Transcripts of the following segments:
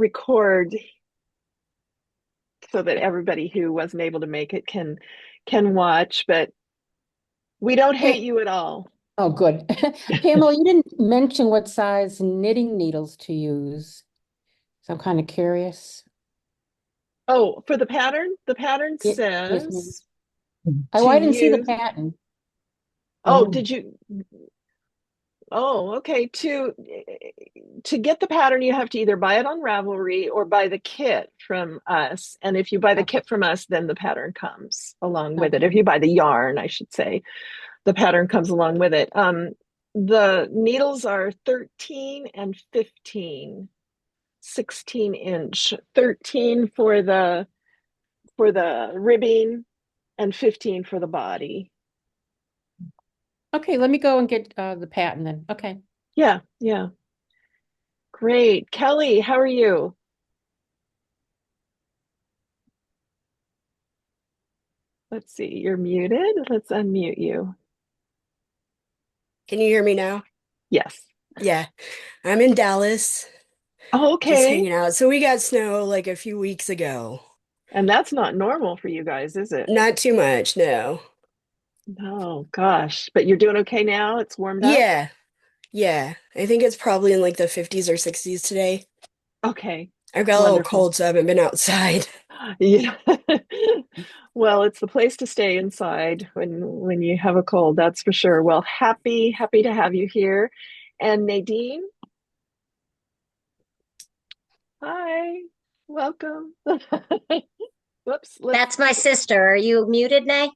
record so that everybody who wasn't able to make it can watch, but we don't hate you at all. Oh, good. Pamela, you didn't mention what size knitting needles to use. So I'm kind of curious. Oh, for the pattern Yes, ma'am. says Oh, to I didn't see the use. pattern. Oh, Oh, did you? Oh, okay. To get the pattern, you have to either buy it on Ravelry or buy the kit from us. And if you buy the okay. kit from us, then the pattern comes along with it. If Okay. you buy the yarn, I should say, the pattern comes along with it. The needles are 13 and 15, 16-inch, 13 for the ribbing and 15 for the body. Okay, let me go and get the pattern then. Okay. Yeah, yeah. Great. Kelly, how are you? Let's see, you're muted. Let's unmute you. Can you hear me now? Yes. Yeah, I'm in Dallas, Oh, just okay. hanging out. So we got snow like a few weeks ago. And that's not normal for you guys, is it? Not too much, no. Oh, gosh. But you're doing okay now? It's warmed up? Yeah, yeah. I think it's probably in like the 50s or 60s today. Okay. I've got a little Wonderful. cold, so I haven't been outside. Yeah. Well, it's the place to stay inside when you have a cold, that's for sure. Well, happy to have you here. And Nadine, hi. Welcome. Whoops, let's That's my sister. Are you muted, Nay?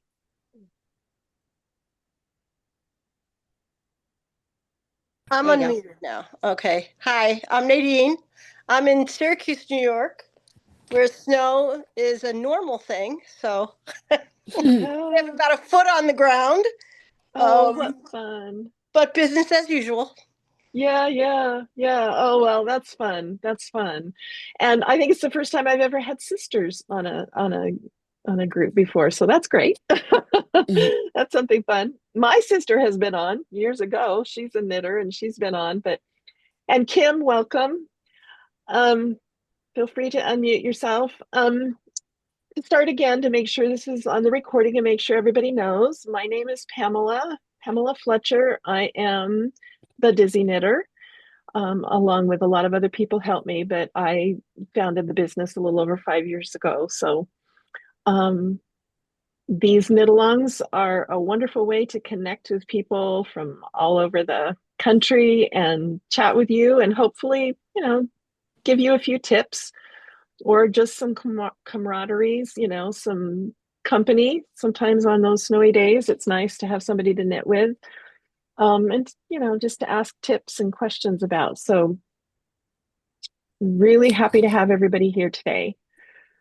I'm There you go. unmuted now. Okay. Hi, I'm Nadine. I'm in Syracuse, New York, where snow is a normal thing. So we have oh, about a foot on the ground, oh, what um, fun. but business as usual. Yeah, yeah, yeah. Oh, well, that's fun. That's fun. And I think it's the first time I've ever had sisters on a group before. So that's great. That's something fun. My sister has been on years ago. She's a knitter and she's been on, but and Kim, welcome. Um, Feel free to unmute yourself. To start again to make sure this is on the recording and make sure everybody knows. My name is Pamela Fletcher. I am the Dizzy Knitter. Along with a lot of other people helped me, but I founded the business a little over 5 years ago. So um, these knit-alongs are a wonderful way to connect with people from all over the country and chat with you and hopefully, give you a few tips or just some camaraderies, some company. Sometimes on those snowy days, it's nice to have somebody to knit with. And just to ask tips and questions about. So really happy to have everybody here today.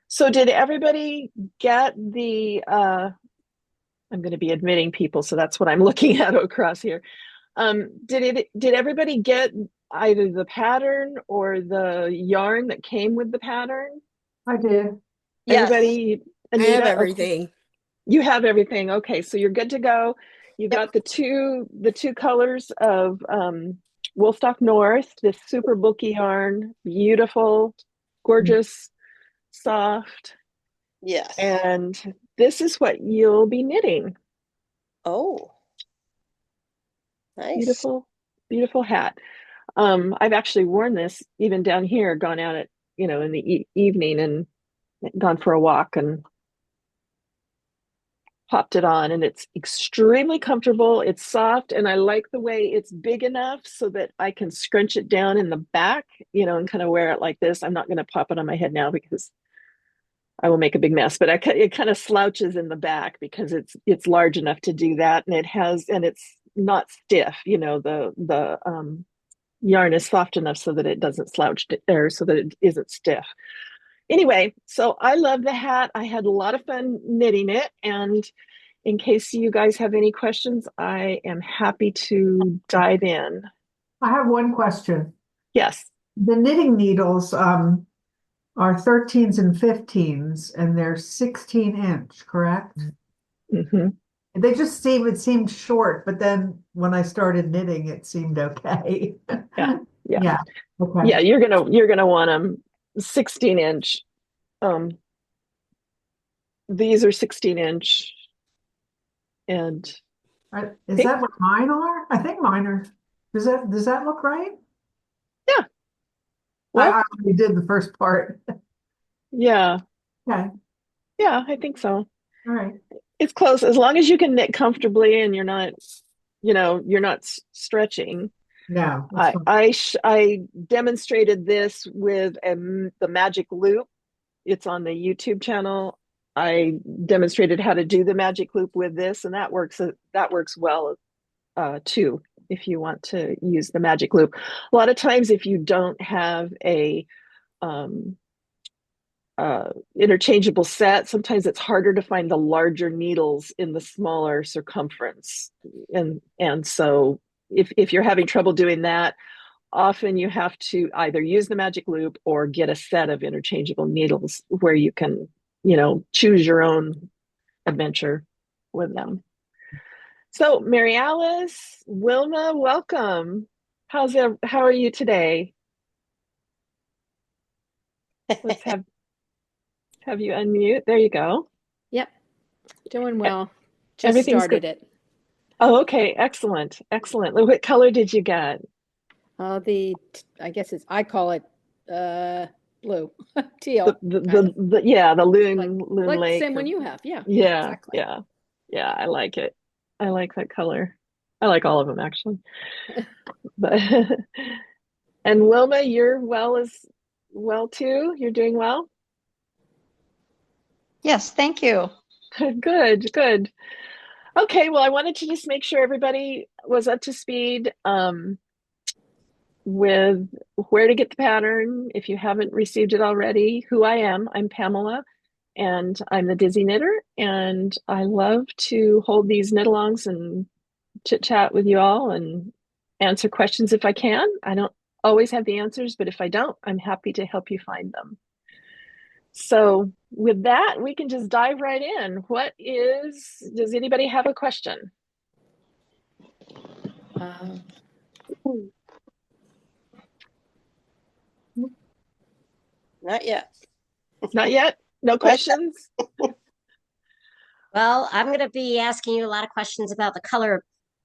So did everybody get the I'm going to be admitting people, so that's what I'm looking at across here. Did everybody get either the pattern or the yarn that came with the pattern? I did. Yes. Everybody, I have Anita, okay. everything. You have everything. Okay, so you're good to go. You Yep. got the two colors of Woolstock North, this super bulky yarn, beautiful, gorgeous, soft, Yes. and this is what you'll be knitting. Oh, nice. Beautiful, beautiful hat. I've actually worn this even down here, gone out at in the evening and gone for a walk and popped it on, and it's extremely comfortable. It's soft, and I like the way it's big enough so that I can scrunch it down in the back, and kind of wear it like this. I'm not going to pop it on my head now because I will make a big mess, but it kind of slouches in the back because it's large enough to do that, and it's not stiff. The yarn is soft enough so that it doesn't slouch there, so that it isn't stiff. Anyway, so I love the hat. I had a lot of fun knitting it, and in case you guys have any questions, I am happy to dive in. I have one question. Yes. The knitting needles are 13s and 15s, and they're 16-inch, correct? Hmm. It seemed short, but then when I started knitting, it seemed okay. Yeah. Yeah. Yeah. Okay. Yeah. You're gonna want them 16-inch. Um, these are 16-inch, and Is think, that what mine are? I think mine are. Does that look right? yeah, well, I already did the first part. yeah, Okay, yeah, I think so. all right. It's close as long as you can knit comfortably and you're not, you're not stretching. No, that's fine. I demonstrated this with the magic loop. It's on the YouTube channel. I demonstrated how to do the magic loop with this, and that works well too if you want to use the magic loop. A lot of times, if you don't have a um, interchangeable set, sometimes it's harder to find the larger needles in the smaller circumference, and so if you're having trouble doing that, often you have to either use the magic loop or get a set of interchangeable needles where you can, choose your own adventure with them. So, Mary Alice, Wilma, welcome. How are you today? Let's have you unmute. There you go. Yep, doing well. Just Everything's started good. it. Oh, okay. Excellent. Excellent. What color did you get? I guess I call it blue, The teal, the kind the, of the yeah, the like loon the lake same one or you have. Yeah, yeah, exactly. yeah. Yeah, I like it. I like that color. I like all of them actually. But and Wilma, you're well as well too. You're doing well? Yes, thank you. Good, good. Okay, well, I wanted to just make sure everybody was up to speed with where to get the pattern if you haven't received it already. Who I am, I'm Pamela, and I'm the Dizzy Knitter, and I love to hold these knit alongs and chit chat with you all and answer questions if I can. I don't always have the answers, but if I don't, I'm happy to help you find them. So, with that, we can just dive right in. Does anybody have a question? Uh, Not yet. Not yet? No questions? Well, I'm going to be asking you a lot of questions about the color,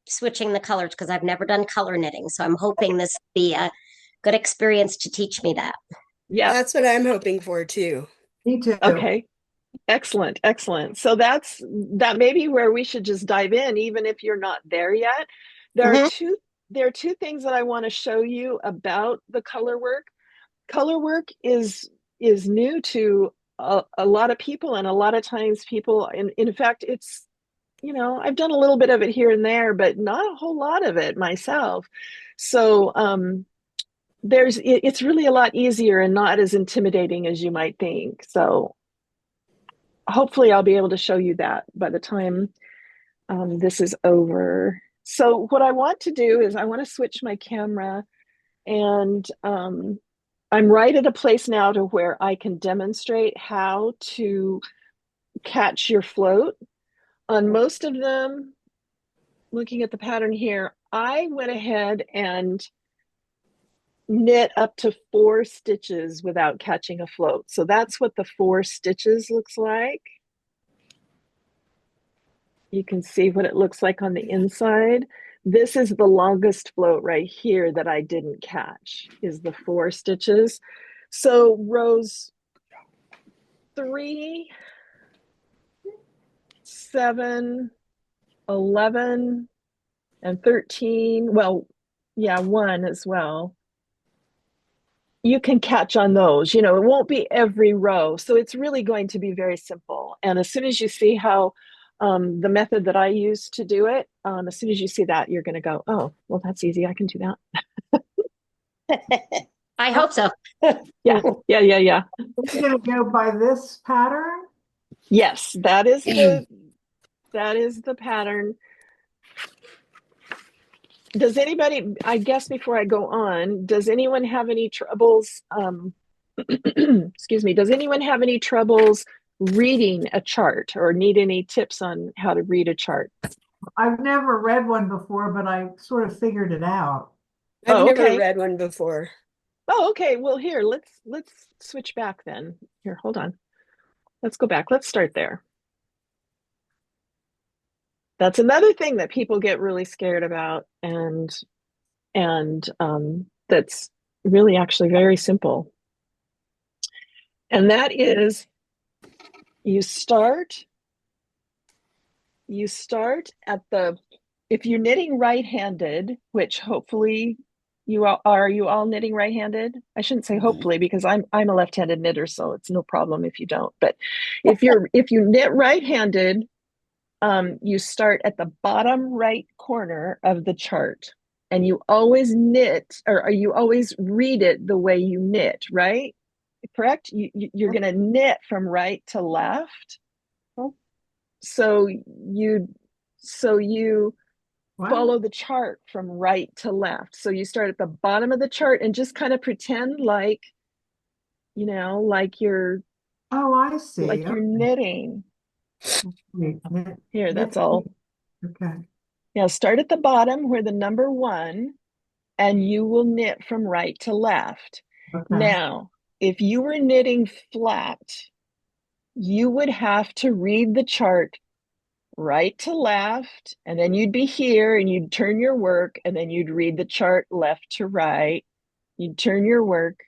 switching the colors, because I've never done color knitting. So I'm hoping this will be a good experience to teach me that. Yeah. That's what I'm hoping for too. Me too. Okay. Excellent. Excellent. So that may be where we should just dive in, even if you're not there yet. There are Mhm. two there are two things that I want to show you about the color work. Color work is new to a lot of people, and a lot of times people, in fact, I've done a little bit of it here and there, but not a whole lot of it myself. So it's really a lot easier and not as intimidating as you might think. So hopefully I'll be able to show you that by the time this is over. So what I want to do is I want to switch my camera, and I'm right at a place now to where I can demonstrate how to catch your float. On most of them, looking at the pattern here, I went ahead and knit up to 4 stitches without catching a float. So that's what the 4 stitches looks like. You can see what it looks like on the inside. This is the longest float right here that I didn't catch, is the 4 stitches. So rows 3, 7, 11, and 13, well, yeah, 1 as well. You can catch on those. It won't be every row. So it's really going to be very simple. And as soon as you see how the method that I use to do it, as soon as you see that, you're going to go, oh, well, that's easy. I can do that. I hope so. Yeah, yeah, yeah, yeah. We're gonna go by this pattern. Yes, that is the pattern. Does anybody, I guess before I go on, does anyone have any troubles, excuse me, does anyone have any troubles reading a chart or need any tips on how to read a chart? I've never read one before, but I sort of figured it out. I've Oh, never okay. read one before. Oh, okay. Well, here, let's switch back then. Here, hold on. Let's go back. Let's start there. That's another thing that people get really scared about, and that's really actually very simple. And that is you start at the, if you're knitting right-handed, which hopefully you all knitting right-handed? I shouldn't say hopefully because I'm a left-handed knitter, so it's no problem if you don't. But if you knit right-handed, you start at the bottom right corner of the chart, and you always knit, or you always read it the way you knit, right? Correct? You're going to knit from right to left. So you so you What? follow the chart from right to left. So you start at the bottom of the chart and just kind of pretend like, like you're Oh, I see. knitting. Okay. Here, that's all. Okay. Yeah, start at the bottom where the number 1, and you will knit from right to left. Okay. Now, if you were knitting flat, you would have to read the chart right to left, and then you'd be here and you'd turn your work, and then you'd read the chart left to right. You'd turn your work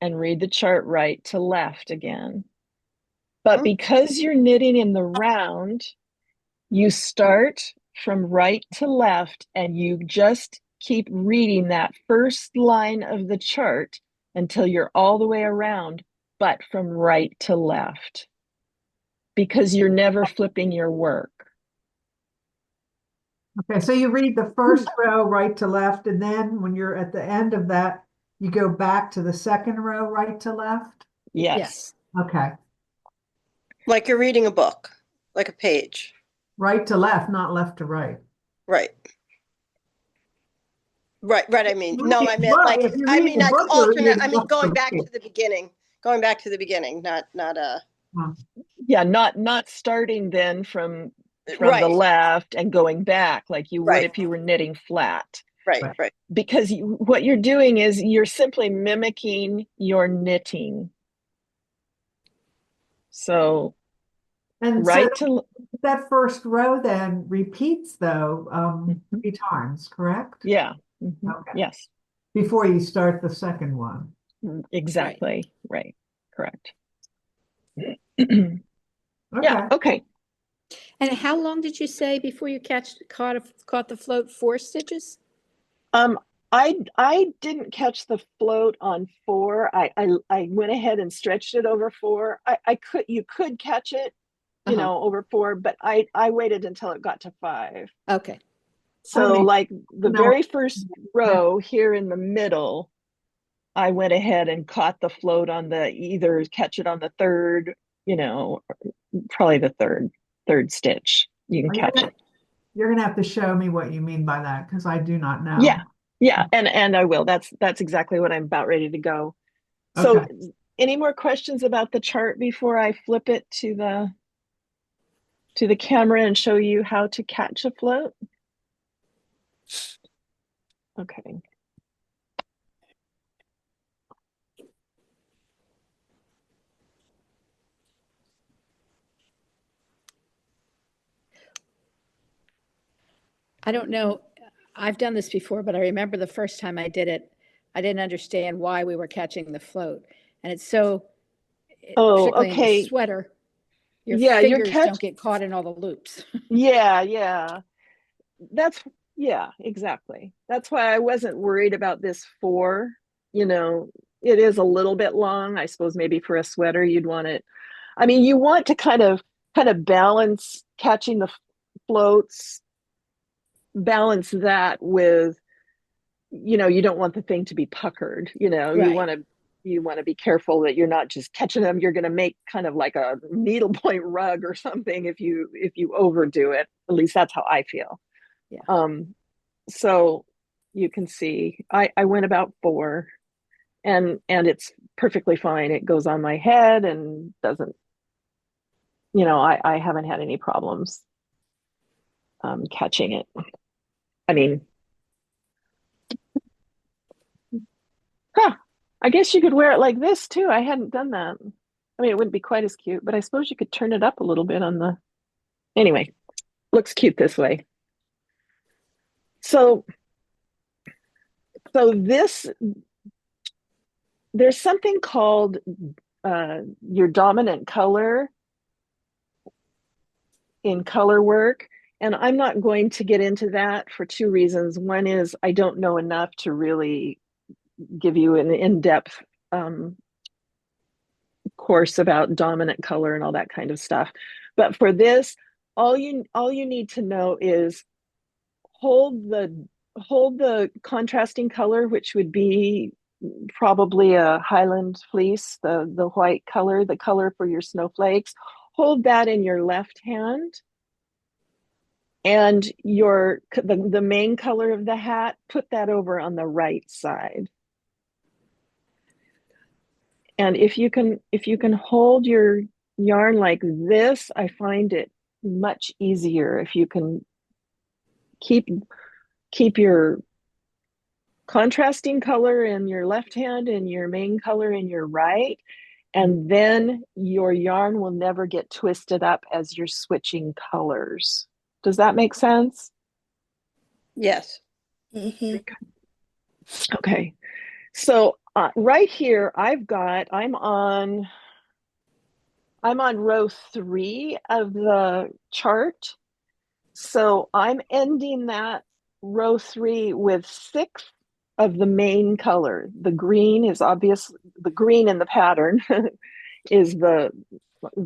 and read the chart right to left again. But because you're knitting in the round, you start from right to left and you just keep reading that first line of the chart until you're all the way around, but from right to left, because you're never flipping your work. Okay, so you read the first row right to left, and then when you're at the end of that, you go back to the second row right to left? Yes. Okay. Like you're reading a book, like a page. Right to left, not left to right. Right. Right, right. I mean, no, I meant Well, like, if you're I reading mean, a like book, you're alternate, I reading mean, left to going back to the beginning, not, Yeah, not starting then from the right, left and going back like you would right, if you were knitting flat. right, right. Because what you're doing is you're simply mimicking your knitting. So And right so to that first row then repeats though, Mhm. 3 times, correct? Yeah. Mhm. Okay. Yes, Before you start the second one. exactly. Right. Correct. Okay. Yeah. Okay. And how long did you say before you caught the float? 4 stitches? Um, I didn't catch the float on 4. I went ahead and stretched it over 4. You could catch it, over 4, but I waited until it got to 5. Okay. So like the No. very first row here in the middle, I went ahead and caught the float on the, either catch it on the third, probably the third stitch. You can catch it. You're gonna have to show me what you mean by that because I do not know. Yeah, and I will. That's exactly what I'm about ready to go. So Okay. any more questions about the chart before I flip it to the camera and show you how to catch a float? Okay. I don't know. I've done this before, but I remember the first time I did it, I didn't understand why we were catching the float. And it's so, Oh, particularly in the okay. sweater, your Yeah, fingers don't get caught in all the loops. Yeah. Yeah, exactly. That's why I wasn't worried about this 4. It is a little bit long. I suppose maybe for a sweater you'd want it. I mean, you want to kind of balance catching the floats, balance that with, you don't want the thing to be puckered. You Right. want to be careful that you're not just catching them. You're going to make kind of like a needlepoint rug or something if you overdo it. At least that's how I feel. Yeah. So you can see I went about 4, and it's perfectly fine. It goes on my head and doesn't, I haven't had any problems catching it. I mean, I guess you could wear it like this too. I hadn't done that. I mean, it wouldn't be quite as cute, but I suppose you could turn it up a little bit on the. Anyway, looks cute this way. So, so this there's something called your dominant color in color work. And I'm not going to get into that for two reasons. One is I don't know enough to really give you an in-depth course about dominant color and all that kind of stuff. But for this, all you need to know is hold the contrasting color, which would be probably a Highland fleece, the white color, the color for your snowflakes. Hold that in your left hand, and the main color of the hat, put that over on the right side. And if you can hold your yarn like this, I find it much easier if you can keep your contrasting color in your left hand and your main color in your right. And then your yarn will never get twisted up as you're switching colors. Does that make sense? Yes. Mm-hmm. Okay. So right here, I'm on row 3 of the chart. So I'm ending that row 3 with 6 of the main color. The green is obviously the green in the pattern is the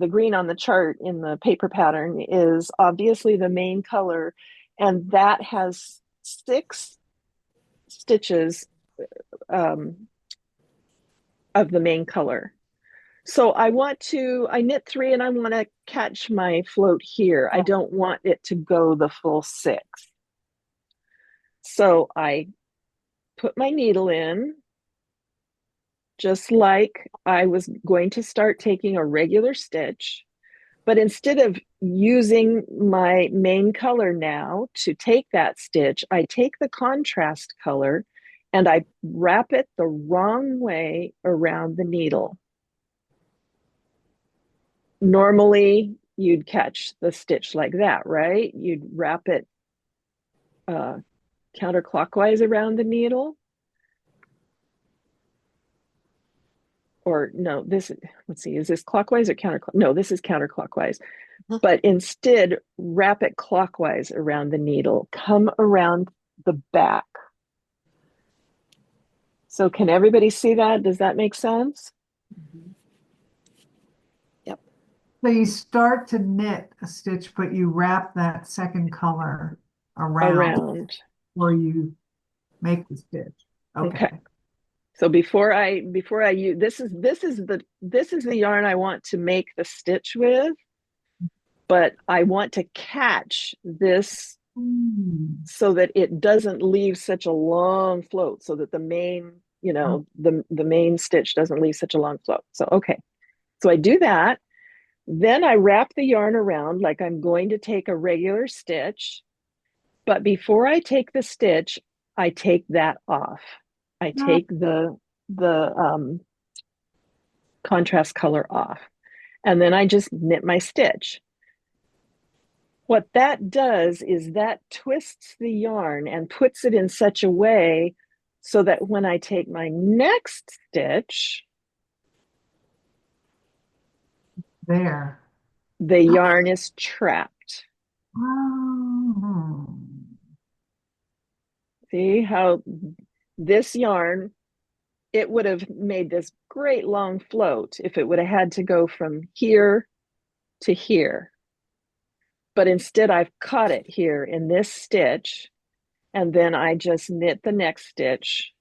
green on the chart in the paper pattern is obviously the main color, and that has 6 stitches of the main color. So I knit 3 and I want to catch my float here. I don't want it to go the full 6. So I put my needle in just like I was going to start taking a regular stitch, but instead of using my main color now to take that stitch, I take the contrast color and I wrap it the wrong way around the needle. Normally, you'd catch the stitch like that, right? You'd wrap it counterclockwise around the needle. Or no, let's see, is this clockwise or counterclockwise? No, this is counterclockwise. But instead, wrap it clockwise around the needle. Come around the back. So can everybody see that? Does that make sense? Yep. So you start to knit a stitch, but you wrap that second color around where you make the stitch. Okay. So before I use this is the yarn I want to make the stitch with, but I want to catch this so that it doesn't leave such a long float, so that the main, the main stitch doesn't leave such a long float. So okay. So I do that. Then I wrap the yarn around like I'm going to take a regular stitch. But before I take the stitch, I take that off. I take the contrast color off. And then I just knit my stitch. What that does is that twists the yarn and puts it in such a way so that when I take my next stitch, there, the yarn is trapped. Oh. See how this yarn, it would have made this great long float if it would have had to go from here to here. But instead I've caught it here in this stitch, and then I just knit the next stitch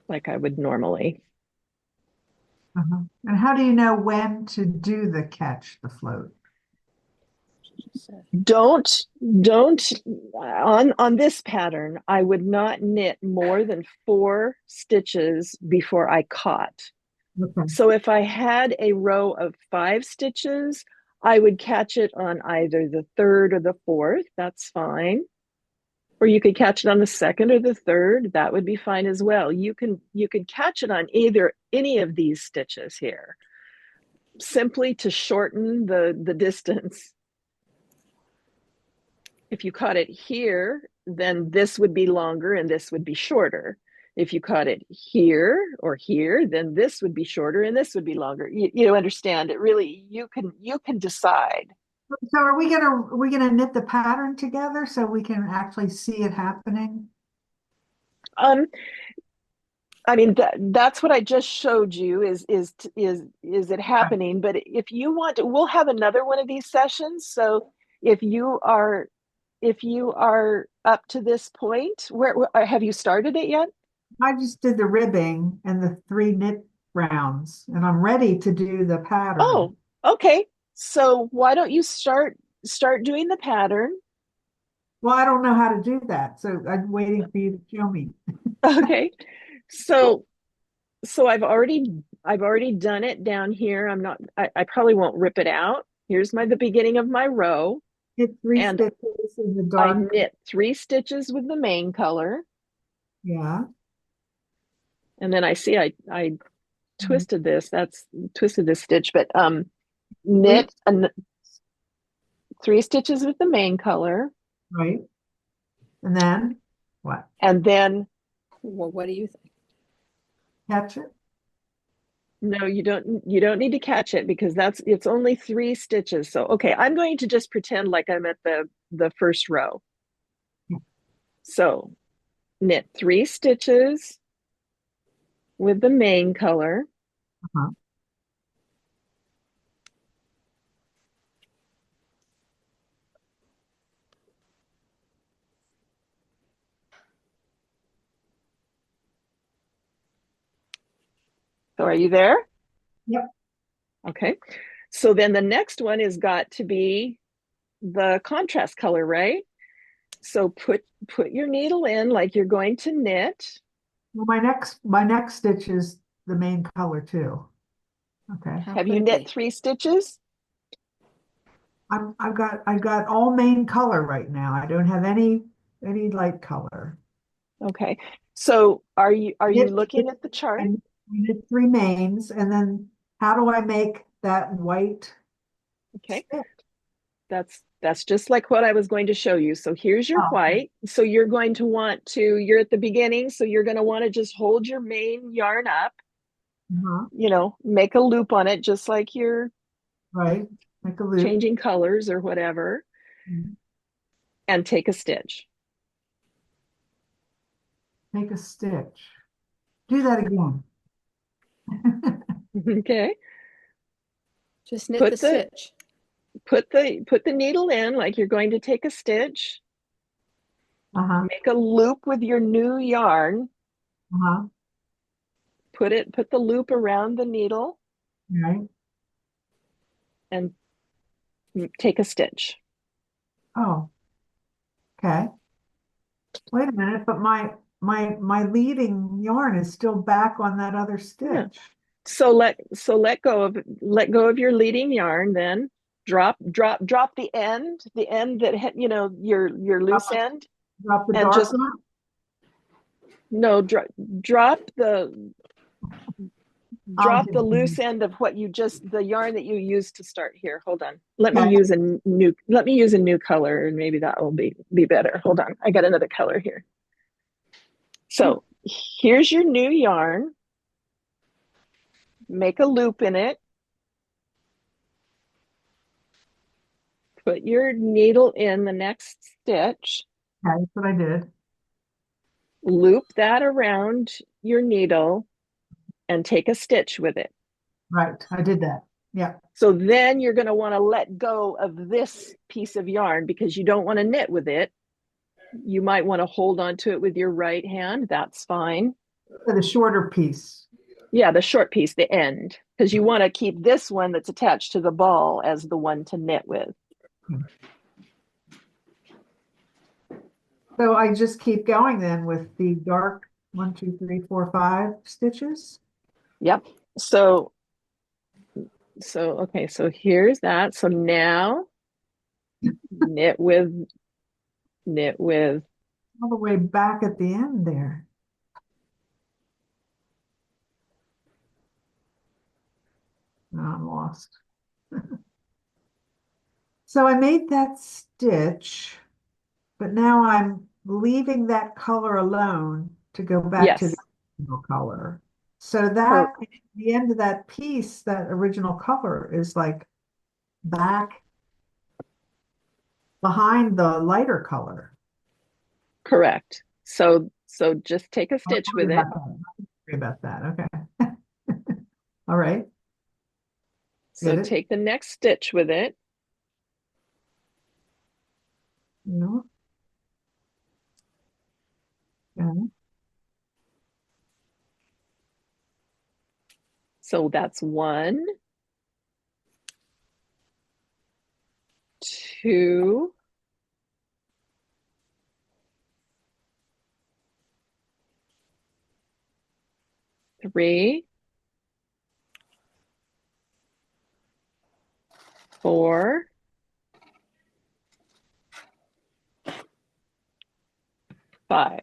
like I would normally. And how do you know when to do the catch the float? Don't on this pattern, I would not knit more than 4 stitches before I caught. Okay. So if I had a row of 5 stitches, I would catch it on either the 3rd or the 4th. That's fine. Or you could catch it on the second or the third. That would be fine as well. You could catch it on either any of these stitches here, simply to shorten the distance. If you caught it here, then this would be longer and this would be shorter. If you caught it here or here, then this would be shorter and this would be longer. You understand it really, you can decide. So are we gonna knit the pattern together so we can actually see it happening? I mean, that's what I just showed you is it happening? But if you want to, we'll have another one of these sessions. So if you are up to this point, where have you started it yet? I just did the ribbing and the 3 knit rounds, and I'm ready to do the pattern. Oh, okay. So why don't you start doing the pattern? Well, I don't know how to do that, so I'm waiting for you to show me. Okay. So I've already done it down here. I probably won't rip it out. Here's the beginning of my row. Knit 3 And stitches in the I dark. knit 3 stitches with the main color. Yeah. And then I see I twisted this. That's twisted this stitch, but knit 3 stitches with the main color. Right. And then what? And then Well, what do you think? Catch it? no, you don't need to catch it because it's only 3 stitches. So okay, I'm going to just pretend like I'm at the first row. Yeah. So knit 3 stitches with the main color. Uh-huh. So are you there? Yep. Okay. So then the next one has got to be the contrast color, right? So put your needle in like you're going to knit. Well, my next stitch is the main color too. Okay. How Have could you it knit be? 3 stitches? I've got all main color right now. I don't have any light color. Okay. So are you Knit- looking at the chart? I knit 3 mains, and then how do I make that white Okay. stitch? That's just like what I was going to show you. So here's your Oh, white. So you're going to want to, you're at the beginning, so you're going to want to just hold your main yarn up, make a loop on it, just like you're right. Make a loop. changing colors or whatever, and take a stitch. Make a stitch. Do that again. Okay. Just knit Put the stitch. put the needle in like you're going to take a stitch. Uh-huh. Make a loop with your new yarn. Uh-huh. Put the loop around the needle Right. and take a stitch. Oh, okay. Wait a minute, but my leading yarn is still back on that other Yeah. stitch. So let go of your leading yarn, then drop the end that your loose end, Drop the and dark just one. no drop the I'll do loose it. end of the yarn that you used to start here. Hold on. Let me Okay. use a new color and maybe that will be better. Hold on. I got another color here. So here's your new yarn. Make a loop in it. Put your needle in the next stitch. Okay, that's what I did. Loop that around your needle and take a stitch with it. Right, I did that. Yeah. So then you're going to want to let go of this piece of yarn because you don't want to knit with it. You might want to hold on to it with your right hand. That's fine. For the shorter piece. Yeah, the short piece, the end, because you want to keep this one that's attached to the ball as the one to knit with. So I just keep going then with the dark 1, 2, 3, 4, 5 stitches. Yep. So okay, so here's that. So now knit with all the way back at the end there. Now I'm lost. So I made that stitch, but now I'm leaving that color alone to go back to the Yes. original color. So Per that the end of that piece, that original color is like back behind the lighter color. correct. So just take a Oh, stitch sorry with it. about that. Sorry about that. Okay. All right. So Get it? take the next stitch with it. No. Okay. So that's 1, 2, 3, 4, 5.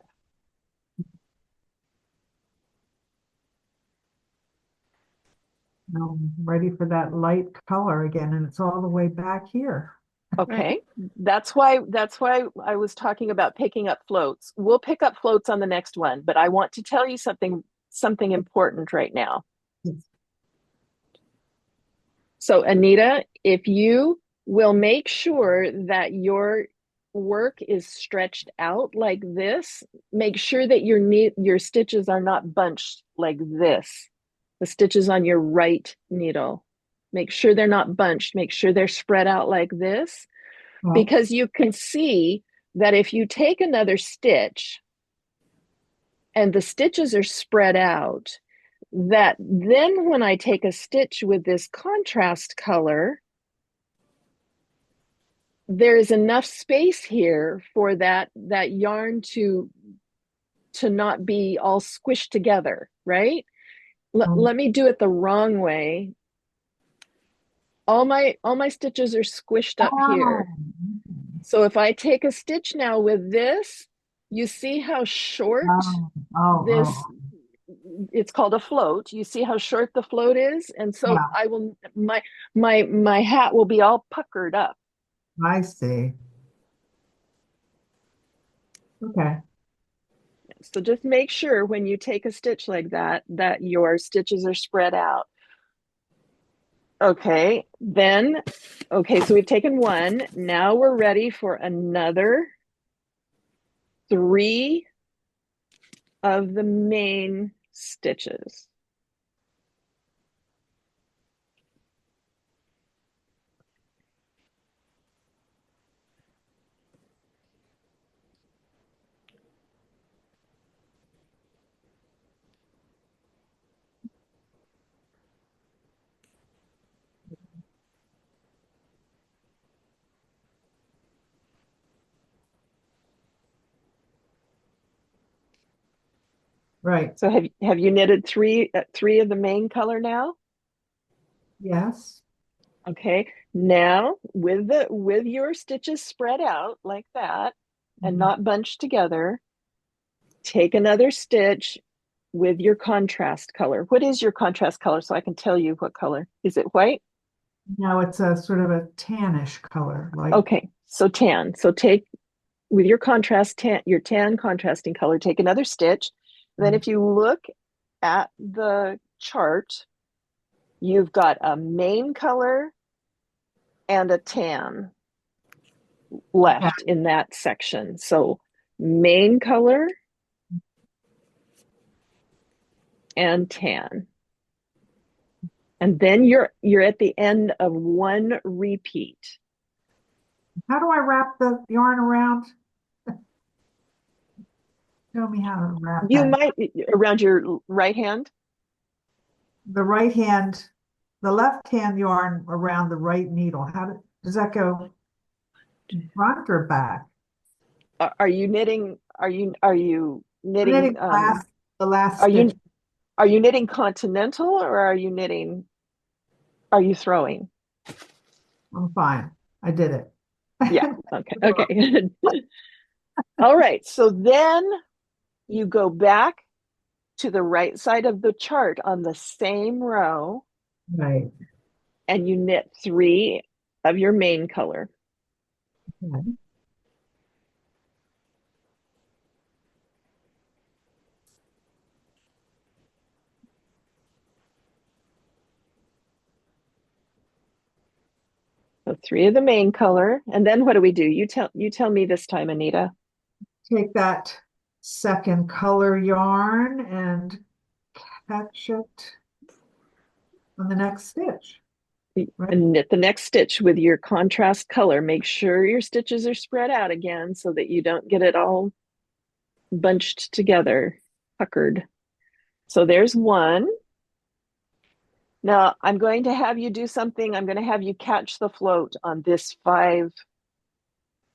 Now I'm ready for that light color again, and it's all the way back here. Okay. That's why I was talking about picking up floats. We'll pick up floats on the next one, but I want to tell you something important right now. Yes. So Anita, if you will make sure that your work is stretched out like this, make sure that your stitches are not bunched like this. The stitches on your right needle. Make sure they're not bunched. Make sure they're spread out like this, Okay. because you can see that if you take another stitch and the stitches are spread out, that then when I take a stitch with this contrast color, there is enough space here for that yarn to not be all squished together, right? Let me do it the wrong way. All my stitches are squished up Oh, here. So if I take a stitch now with this, you see how short oh, oh, this, oh, it's called a float. You see how short the float is? And so yeah, I will, my hat will be all puckered up. I see. Okay. So just make sure when you take a stitch like that, that your stitches are spread out. Okay, then, okay, so we've taken one. Now we're ready for another 3 of the main stitches. Right. So have you knitted three of the main color now? Yes. Okay. Now with your stitches spread out like that and Mhm. not bunched together, take another stitch with your contrast color. What is your contrast color so I can tell you what color? Is it white? Now it's a sort of a tannish color, like Okay. So tan. So take with your your tan contrasting color, take another stitch. Then if you look at the chart, you've got a main color and a tan yeah. left in that section. So main color and tan. And then you're at the end of one repeat. How do I wrap the yarn around? Show me how to wrap You that. might around your right hand. The right hand, the left hand yarn around the right needle. Does that go front or back? Are you knitting? Are you I'm knitting? knitting the last Are stitch. you are you knitting continental or are you throwing? I'm fine. I did it. Yeah. Okay. Okay. All right, so then you go back to the right side of the chart on the same row Right. and you knit 3 of your main color. Okay. So 3 of the main color. And then what do we do? You tell me this time, Anita. Take that second color yarn and catch it on the next stitch. Right. And knit the next stitch with your contrast color. Make sure your stitches are spread out again so that you don't get it all bunched together, puckered. So there's one. Now I'm going to have you do something. I'm going to have you catch the float on this 5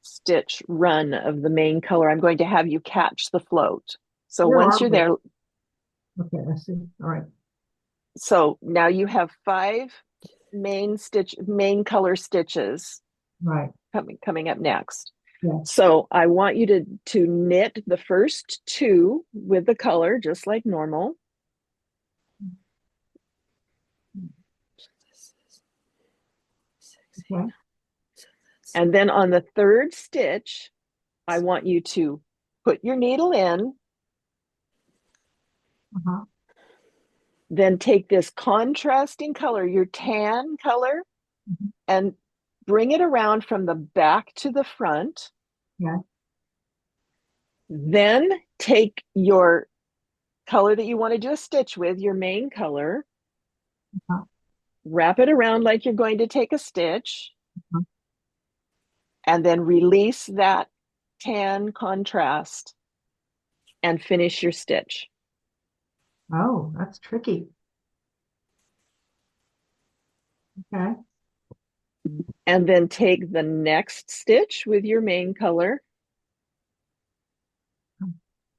stitch run of the main color. I'm going to have you catch the float. So Where once are you're we? there, Okay, I see. All right. so now you have 5 main color stitches Right. coming up next. Yeah. So I want you to knit the first 2 with the color just like normal. Okay. And then on the 3rd stitch, I want you to put your needle in, Uh-huh. then take this contrasting color, your tan color, and bring it around from the back to the front. Yeah. Then take your color that you want to do a stitch with, your main color, Uh-huh. wrap it around like you're going to take a stitch, Uh-huh. and then release that tan contrast and finish your stitch. Oh, that's tricky. Okay. And then take the next stitch with your main color.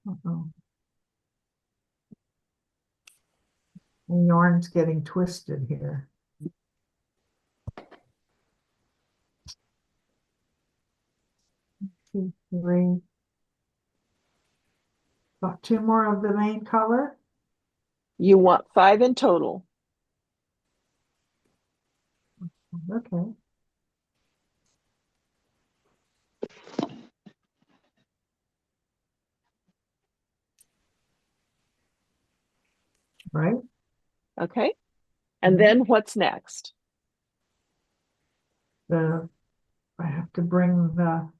Uh-oh. The yarn's getting twisted here. 2, 3. About 2 more of the main color. You want 5 in total. Okay. Right. Okay. And then what's next? I have to bring the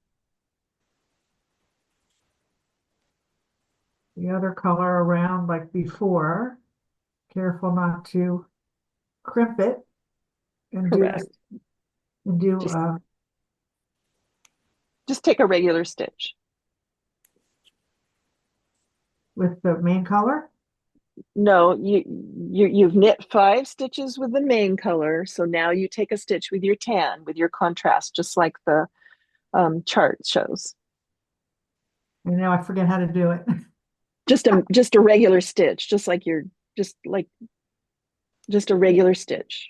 other color around like before. Careful not to crimp it and Correct. do Just take a regular stitch. with the main color. No, you've knit 5 stitches with the main color. So now you take a stitch with your tan, with your contrast, just like the chart shows. And now I forget how to do it. Just a regular stitch, just like you're just a regular stitch.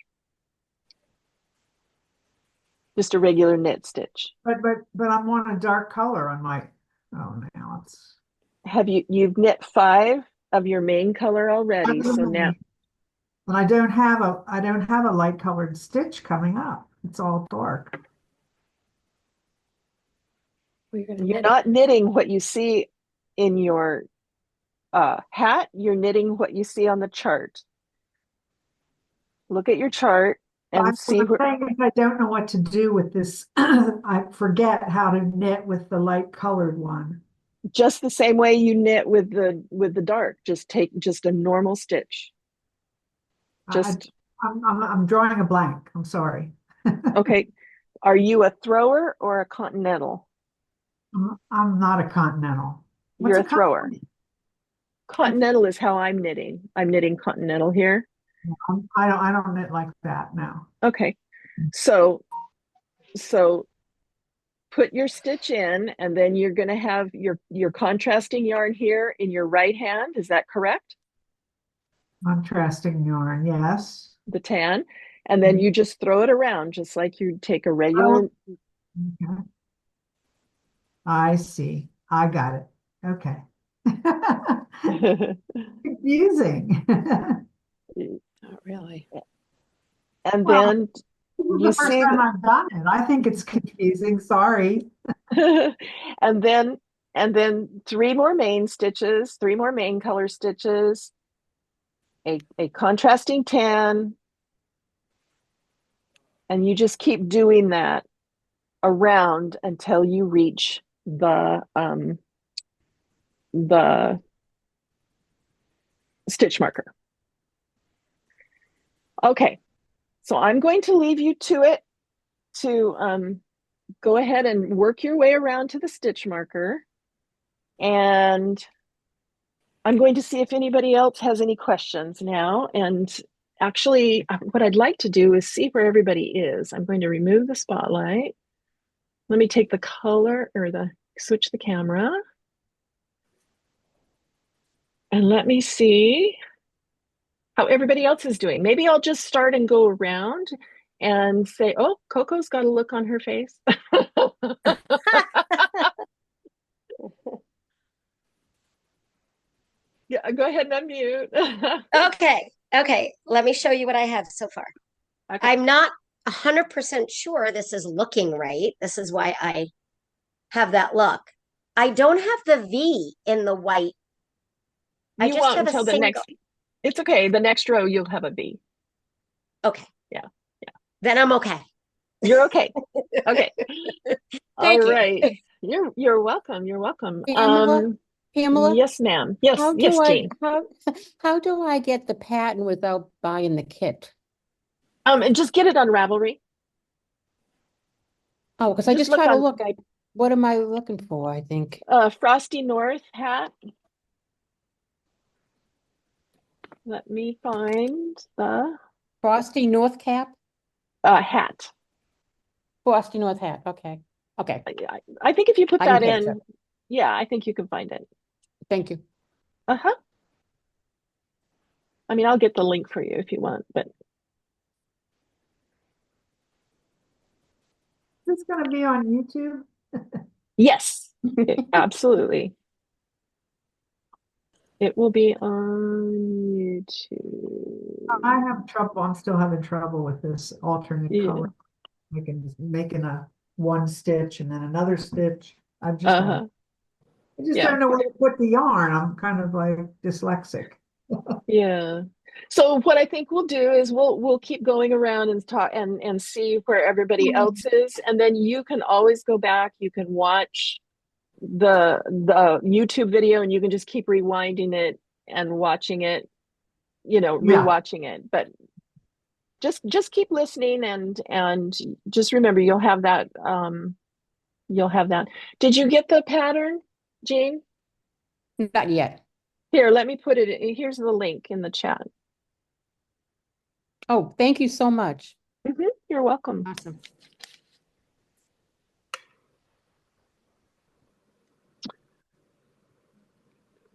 Just a regular knit stitch. But I'm on a dark color on my, oh, now it's. You've knit 5 of your main color already. So now, But I don't have a light colored stitch coming up. It's all dark. you're not knitting what you see in your hat, you're knitting what you see on the chart. Look at your chart and see What I'm saying is I don't know what to do with this. I forget how to knit with the light colored one. just the same way you knit with the dark. Just take just a normal stitch. I'm drawing a blank. I'm sorry. Okay. Are you a thrower or a continental? I'm not a continental. You're a thrower. Continental is how I'm knitting. I'm knitting continental here. I don't knit like that now. Okay. So put your stitch in, and then you're going to have your contrasting yarn here in your right hand. Is that correct? Contrasting yarn, yes. The tan. And then you just throw it around just like you take a regular. Okay. I see. I got it. Okay. Confusing. Not really. And Well, then this is you the first see time that, I've done it. I think it's confusing. Sorry. and then three more main stitches, three more main color stitches, a contrasting tan, and you just keep doing that around until you reach the stitch marker. Okay, so I'm going to leave you to it to go ahead and work your way around to the stitch marker. And I'm going to see if anybody else has any questions now. And actually, what I'd like to do is see where everybody is. I'm going to remove the spotlight. Let me take the color or switch the camera. And let me see how everybody else is doing. Maybe I'll just start and go around and say, oh, Coco's got a look on her face. Yeah, go ahead and unmute. Okay. Let me show you what I have so far. Okay. I'm not 100% sure this is looking right. This is why I have that look. I don't have the V in the white. I You just won't have a until the single. next, it's okay. The next row, you'll have a V. Okay. Yeah. Then I'm okay. You're okay. Okay. All Thank you. right. You're welcome. You're welcome. Pamela, Yes, ma'am. Yes, how yes, do I Jean. how do I get the pattern without buying the kit? And just get it on Ravelry. Oh, because I Just just look try to on look. What am I looking for? I think Frosty North Hat. Let me find the Frosty North Cap, hat. Frosty North Hat. Okay, okay, I think if you put I can that catch up. in, yeah, I think you can find it. Thank you. Uh-huh. I mean, I'll get the link for you if you want, but Is this going to be on YouTube? yes, absolutely. It will be on YouTube. I have trouble. I'm still having trouble with this alternate Yeah. color. Making a one stitch and then another stitch. I just Uh-huh. Yeah. don't know where to put the yarn. I'm kind of like dyslexic. Yeah. So what I think we'll do is we'll keep going around and talk and see where everybody else is, and then you can always go back. You can watch the YouTube video, and you can just keep rewinding it and watching it, Yeah. rewatching it. But just keep listening and just remember you'll have that. Did you get the pattern, Jean? Not yet. Here, let me put it in. Here's the link in the chat. Oh, thank you so much. You're welcome. Awesome.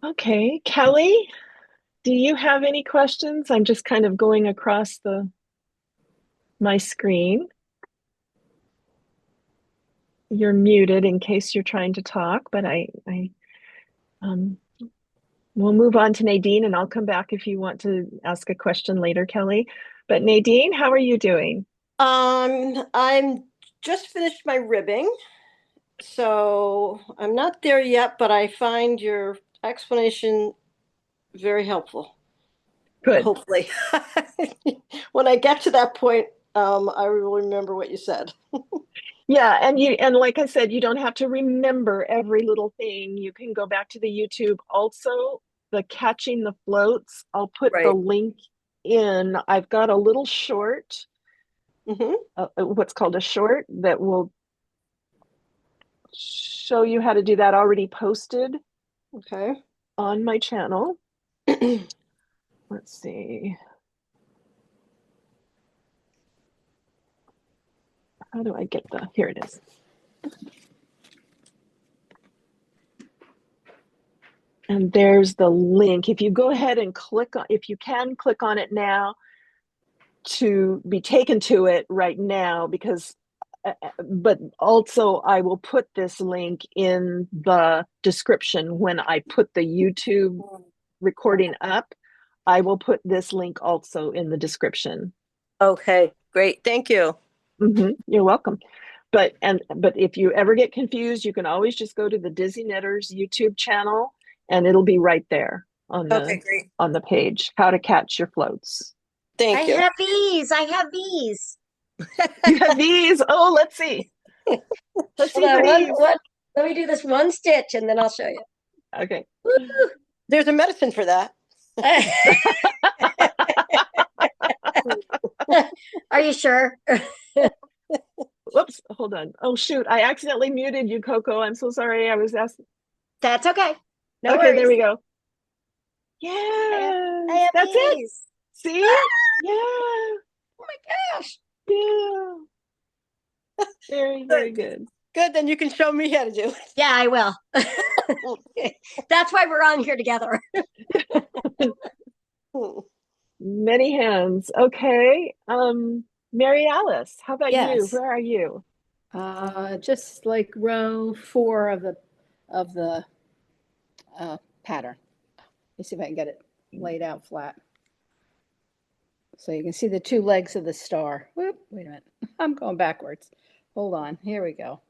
Okay, Kelly, do you have any questions? I'm just kind of going across my screen. You're muted in case you're trying to talk, but we'll move on to Nadine, and I'll come back if you want to ask a question later, Kelly. But Nadine, how are you doing? I'm just finished my ribbing, so I'm not there yet, but I find your explanation very helpful. Good. Hopefully. When I get to that point, I will remember what you said. Yeah, and like I said, you don't have to remember every little thing. You can go back to the YouTube. Also, the catching the floats, I'll put the Right. link in. I've got a little short, what's called a short, that will show you how to do that, already posted Okay. on my channel. Let's see. How do I get here it is. And there's the link. If you go ahead and if you can click on it now to be taken to it right now, because but also I will put this link in the description when I put the YouTube recording up. I will put this link also in the description. Okay, great. Thank you. You're welcome. But if you ever get confused, you can always just go to the Dizzy Knitters YouTube channel and it'll be right there on Okay, great. the page, how to catch your floats. Thank you. I have these. You have these. Oh, let's see. Let's see for these. Let me do this one stitch and then I'll show you. Okay. There's a medicine for that. Are you sure? Whoops, hold on. Oh shoot, I accidentally muted you, Coco. I'm so sorry. I was asking. That's okay. No Okay, worries. there we go. Yeah, I have that's these. it. See? Yeah. Oh my gosh. Yeah. Very, very good. Good, then you can show me how to do it. Yeah, I will. That's why we're on here together. Many hands. Okay. Mary Alice, how about you? Yes. Where are you? Just like row 4 of the pattern. Let me see if I can get it laid out flat. So you can see the 2 legs of the star. Whoop, wait a minute. I'm going backwards. Hold on. Here we go.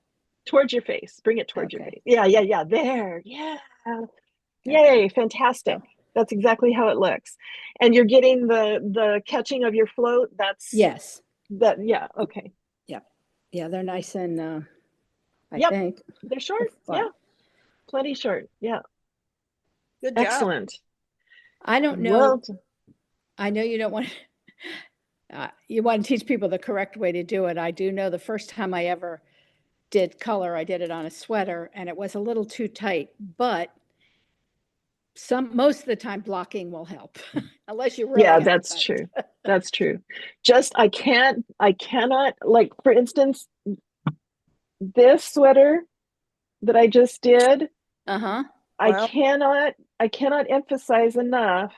Towards your face. Bring it towards your Okay. face. Yeah. There. Yeah. Yay, fantastic. That's exactly how it looks. And you're getting the catching of your float. That's Yes. that. Yeah. Okay. Yeah, they're nice and I Yep. think They're short. fun. Yeah. Plenty short. Yeah. Good job. Excellent. I don't know. Well, I know you don't want you want to teach people the correct way to do it. I do know the first time I ever did color, I did it on a sweater and it was a little too tight, but most of the time blocking will help unless you really yeah, have it that's tight. true. That's true. Just I cannot, like, for instance, this sweater that I just did, Uh-huh. I Wow. cannot emphasize enough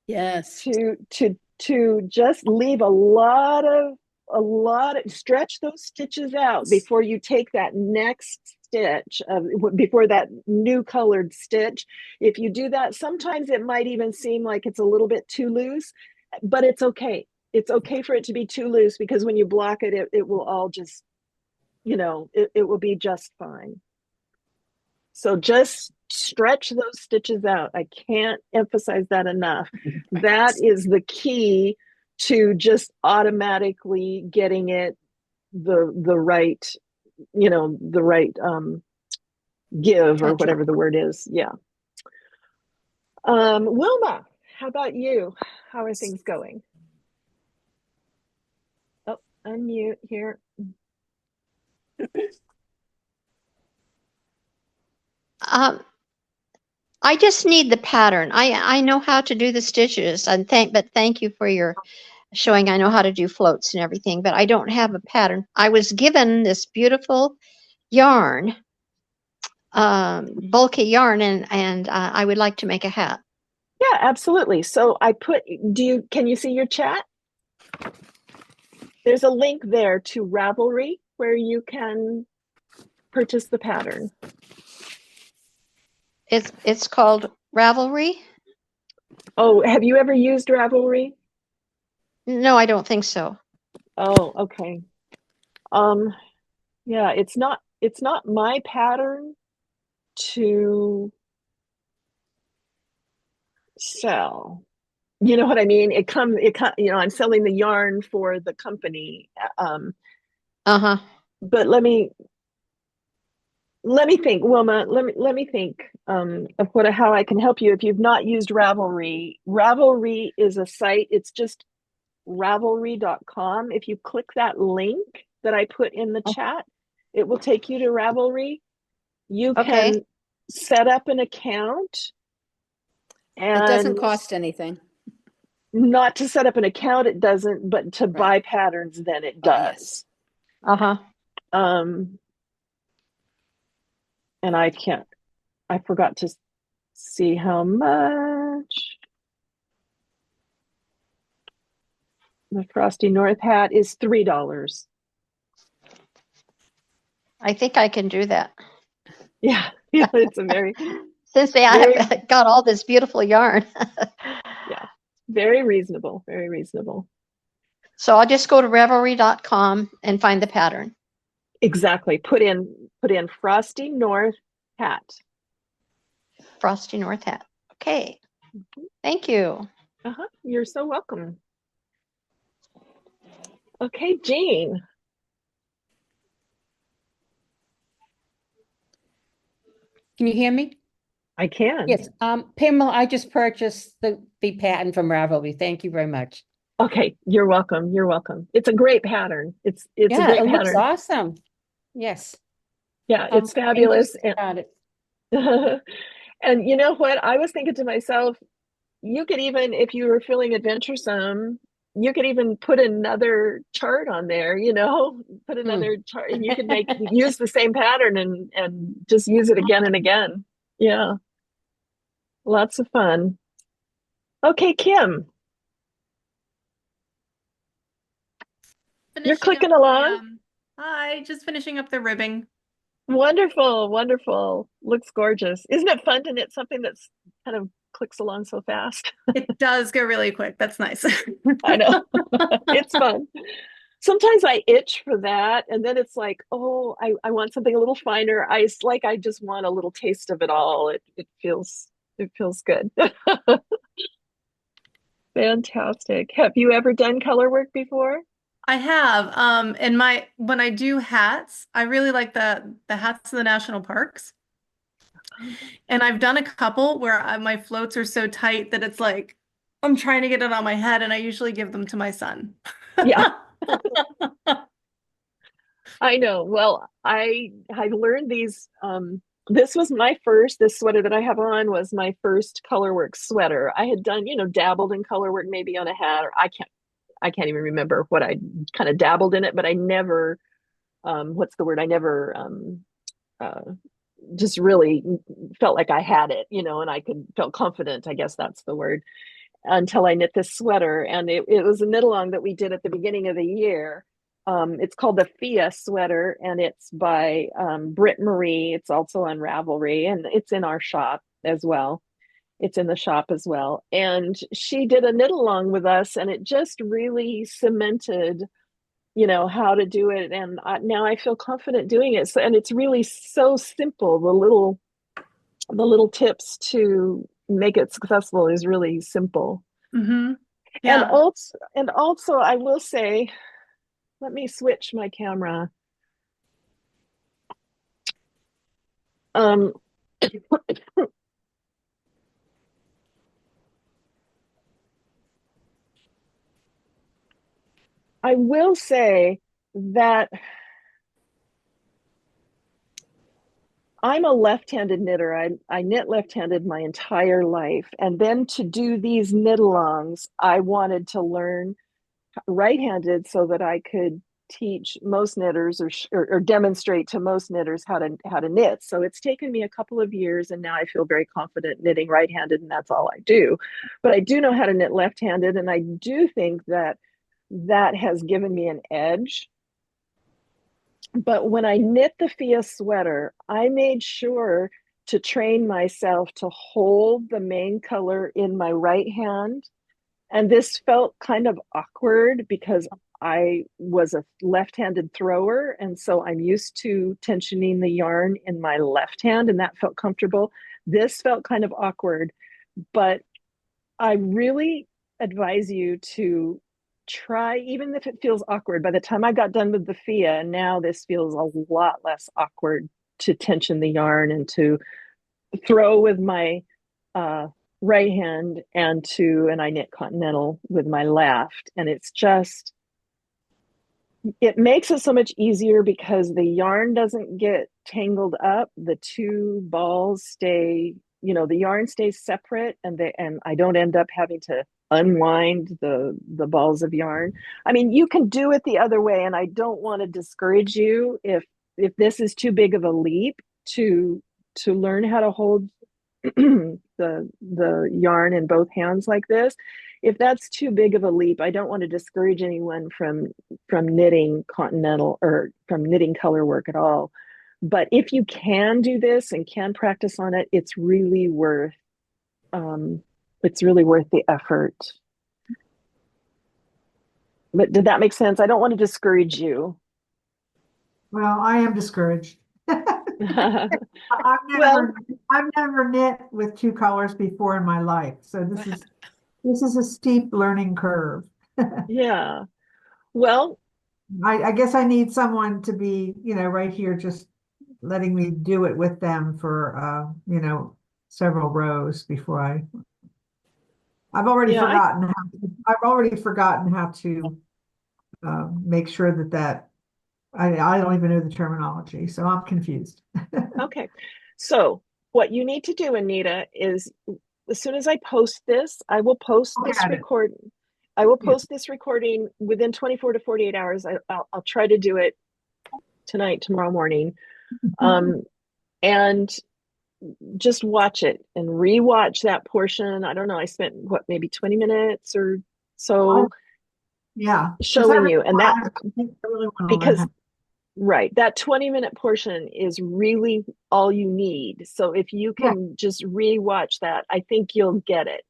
Yes. to just leave a lot of stretch those stitches out before you take that next stitch before that new colored stitch. If you do that, sometimes it might even seem like it's a little bit too loose, but it's okay. It's okay for it to be too loose because when you block it, it will all just, it will be just fine. So just stretch those stitches out. I can't emphasize that enough. Right. That is the key to just automatically getting it the right, the right give or whatever the word is. Yeah. Wilma, how about you? How are things going? Oh, unmute here. I just need the pattern. I know how to do the stitches and thank you for your showing. I know how to do floats and everything, but I don't have a pattern. I was given this beautiful yarn, bulky yarn, and I would like to make a hat. Yeah, absolutely. So can you see your chat? There's a link there to Ravelry where you can purchase the pattern. It's called Ravelry? Oh, have you ever used Ravelry? No, I don't think so. Oh, okay. Yeah, it's not my pattern to sell. You know what I mean? I'm selling the yarn for the company. Uh-huh. But let me think, Wilma, let me think of how I can help you if you've not used Ravelry. Ravelry is a site, it's just Ravelry.com. If you click that link that I put in the chat, it will take you to Ravelry. You can set up an account. And it doesn't cost anything. Not to set up an account, it doesn't, but to buy patterns, then it does. Yes. Uh-huh. And I forgot to see how much. The Frosty North Hat is $3. I think I can do that. Yeah, yeah, it's a very, Since I very, have got all this beautiful yarn. yeah, very reasonable, very reasonable. So I'll just go to Ravelry.com and find the pattern. Exactly. Put in Frosty North Hat. Frosty North Hat. Okay. Thank you. You're so welcome. Okay, Jean. Can you hear me? I can. Yes. Pamela, I just purchased the pattern from Ravelry. Thank you very much. Okay, you're welcome. You're welcome. It's a great pattern. It's a Yeah, great it looks pattern. awesome. Yes. Yeah, it's fabulous. Got it. And you know what? I was thinking to myself, you could even, if you were feeling adventuresome, you could even put another chart on there, put another chart, and you could use the same pattern and just use it again and again. Yeah, lots of fun. Okay, Kim, you're Finishing up clicking along. hi, just finishing up the ribbing. Wonderful, wonderful. Looks gorgeous. Isn't it fun to knit something that's kind of clicks along so fast? It does go really quick. That's nice. I know. It's fun. Sometimes I itch for that, and then it's like, oh, I want something a little finer. I just want a little taste of it all. It feels good. Fantastic. Have you ever done color work before? I have. And when I do hats, I really like the hats of the national parks. And I've done a couple where my floats are so tight that it's like I'm trying to get it on my head, and I usually give them to my son. Yeah. I know. Well, I learned these. This was this sweater that I have on was my first colorwork sweater. I had done, dabbled in colorwork maybe on a hat, or I can't even remember what I kind of dabbled in it, but I never, what's the word? I never uh, just really felt like I had it, and I felt confident. I guess that's the word, until I knit this sweater. And it was a knit along that we did at the beginning of the year. It's called the Fia sweater, and it's by Britt Marie. It's also on Ravelry, and it's in our shop as well. It's in the shop as well. And she did a knit along with us, and it just really cemented, how to do it. And now I feel confident doing it. So, and it's really so simple. The little tips to make it successful is really simple. Mm-hmm. And Yeah. also I will say, let me switch my camera. Um, I will say that I'm a left-handed knitter. I knit left-handed my entire life. And then to do these knit-alongs, I wanted to learn right-handed so that I could teach most knitters or demonstrate to most knitters how to knit. So it's taken me a couple of years, and now I feel very confident knitting right-handed, and that's all I do. But I do know how to knit left-handed, and I do think that has given me an edge. But when I knit the Fia sweater, I made sure to train myself to hold the main color in my right hand. And this felt kind of awkward because I was a left-handed thrower. And so I'm used to tensioning the yarn in my left hand, and that felt comfortable. This felt kind of awkward, but I really advise you to try, even if it feels awkward. By the time I got done with the Fia, now this feels a lot less awkward to tension the yarn and to throw with my right hand, and I knit continental with my left. And it makes it so much easier because the yarn doesn't get tangled up. The two balls stay, the yarn stays separate, and I don't end up having to unwind the balls of yarn. I mean, you can do it the other way, and I don't want to discourage you if this is too big of a leap to learn how to hold the yarn in both hands like this. If that's too big of a leap, I don't want to discourage anyone from knitting continental or from knitting color work at all. But if you can do this and can practice on it, it's really worth the effort. But did that make sense? I don't want to discourage you. Well, I am discouraged. Well, I've never knit with two colors before in my life, so this is a steep learning curve. yeah. Well, I guess I need someone to be, right here, just letting me do it with them for, several rows before I've already yeah, forgotten how to make sure that I don't even know the terminology, so I'm confused. okay. So what you need to do, Anita, is as soon as I post this, I will post I this got it. recording. I will Yeah. post this recording within 24 to 48 hours. I'll try to do it tonight, tomorrow morning. And just watch it and rewatch that portion. I don't know. I spent maybe 20 minutes or so Yeah, because showing you. And that, I really want to learn because how. right, that 20-minute portion is really all you need. So if you Yeah, can just rewatch that, I think you'll get it.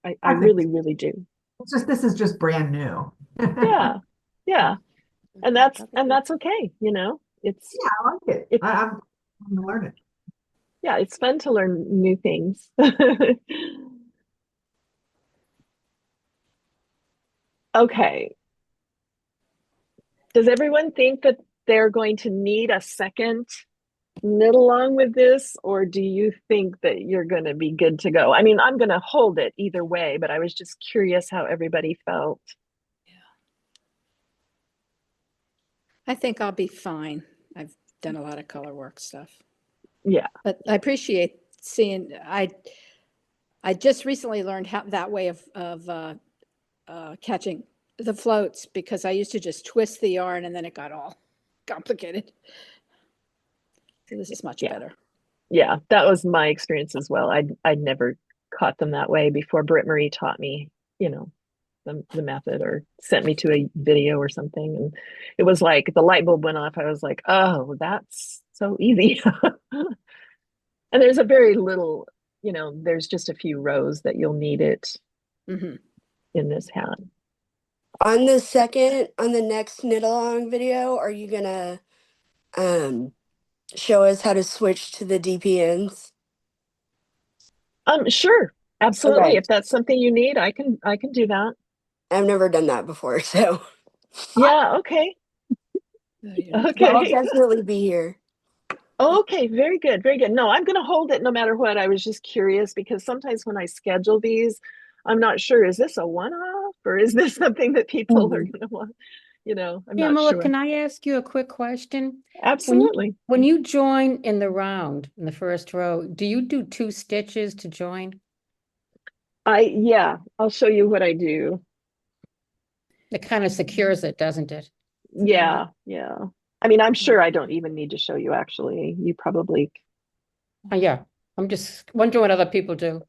I I think really, really do. this is just brand new. Yeah. Yeah. And that's okay, It's Yeah, I like it. it I'm learning. yeah, it's fun to learn new things. Okay. Does everyone think that they're going to need a second knit along with this, or do you think that you're going to be good to go? I mean, I'm going to hold it either way, but I was just curious how everybody felt. I think I'll be fine. I've done a lot of color work stuff. Yeah. But I appreciate seeing, I just recently learned how that way of catching the floats, because I used to just twist the yarn and then it got all complicated. So this is much Yeah. better. Yeah, that was my experience as well. I'd never caught them that way before Britt Marie taught me, the method or sent me to a video or something. And it was like the light bulb went off. I was like, oh, that's so easy. And there's a very little, there's just a few rows that you'll need it Mm-hmm. in this hat. On the next knit along video, are you gonna show us how to switch to the DPNs? Sure, absolutely. Okay. If that's something you need, I can do that. I've never done that before, so Yeah, okay. but I'll Okay. definitely be here. Okay, very good, very good. No, I'm going to hold it no matter what. I was just curious because sometimes when I schedule these, I'm not sure, is this a one-off or is this something that people are going to want? I'm not Pamela, sure. can I ask you a quick question? Absolutely. When you join in the round, in the first row, do you do 2 stitches to join? Yeah, I'll show you what I do. It kind of secures it, doesn't it? Yeah, yeah. I mean, I'm sure I don't even need to show you actually. You probably, Yeah, I'm just wondering what other people do.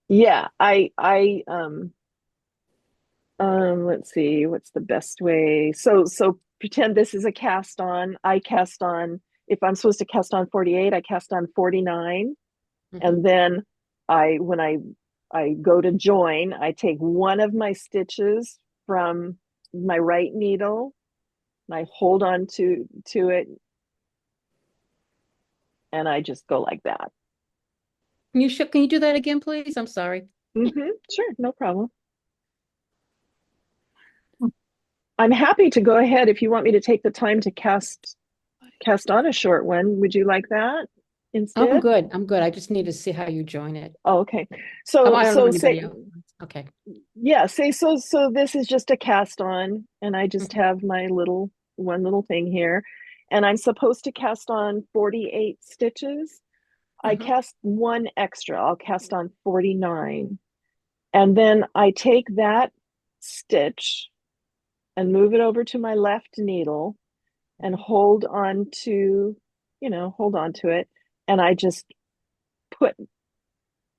yeah, let's see, what's the best way? So pretend this is a cast on. I cast on, if I'm supposed to cast on 48, I cast on 49. And then when I go to join, I take one of my stitches from my right needle and I hold on to it and I just go like that. Can you do that again, please? I'm sorry. Sure, no problem. I'm happy to go ahead if you want me to take the time to cast on a short one. Would you like that instead? I'm good. I'm good. I just need to see how you join it. Oh, okay. So I don't know say anybody else. Okay. yeah, so this is just a cast on, and I just have my one little thing here, and I'm supposed to cast on 48 stitches. I cast one extra. I'll cast on 49. And then I take that stitch and move it over to my left needle and hold on to it. And put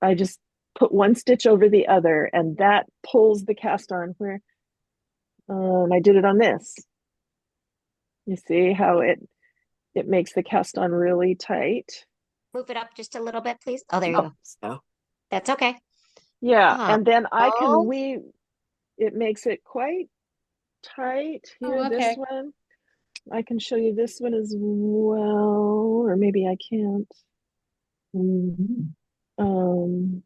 I just put one stitch over the other, and that pulls the cast on where I did it on this. You see how it makes the cast on really tight. Move it up just a little bit, please. Oh, there you Oh, go. So That's okay. yeah, Ah, and then I can oh, weave, it makes it quite tight here, Oh, this okay. one. I can show you this one as well, or maybe I can't. Mhm. Um,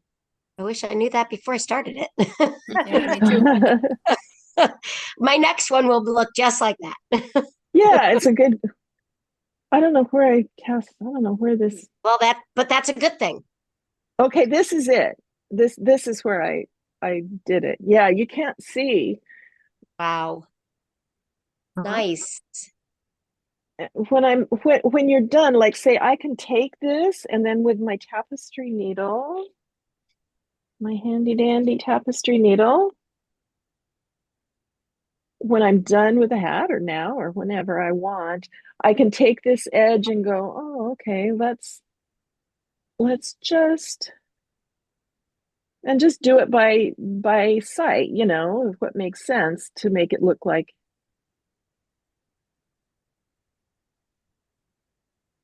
I wish I knew that before I started it. Yeah, me too. My next one will look just like that. yeah, it's a good, I don't know where I cast, I don't know where this, Well, but that's a good thing. okay, this is it. This is where I did it. Yeah, you can't see. Wow. Uh-huh. Nice. When you're done, like say I can take this and then with my tapestry needle, my handy dandy tapestry needle, when I'm done with the hat or now or whenever I want, I can take this edge and go, oh, okay, let's just and just do it by sight, you know, what makes sense to make it look like,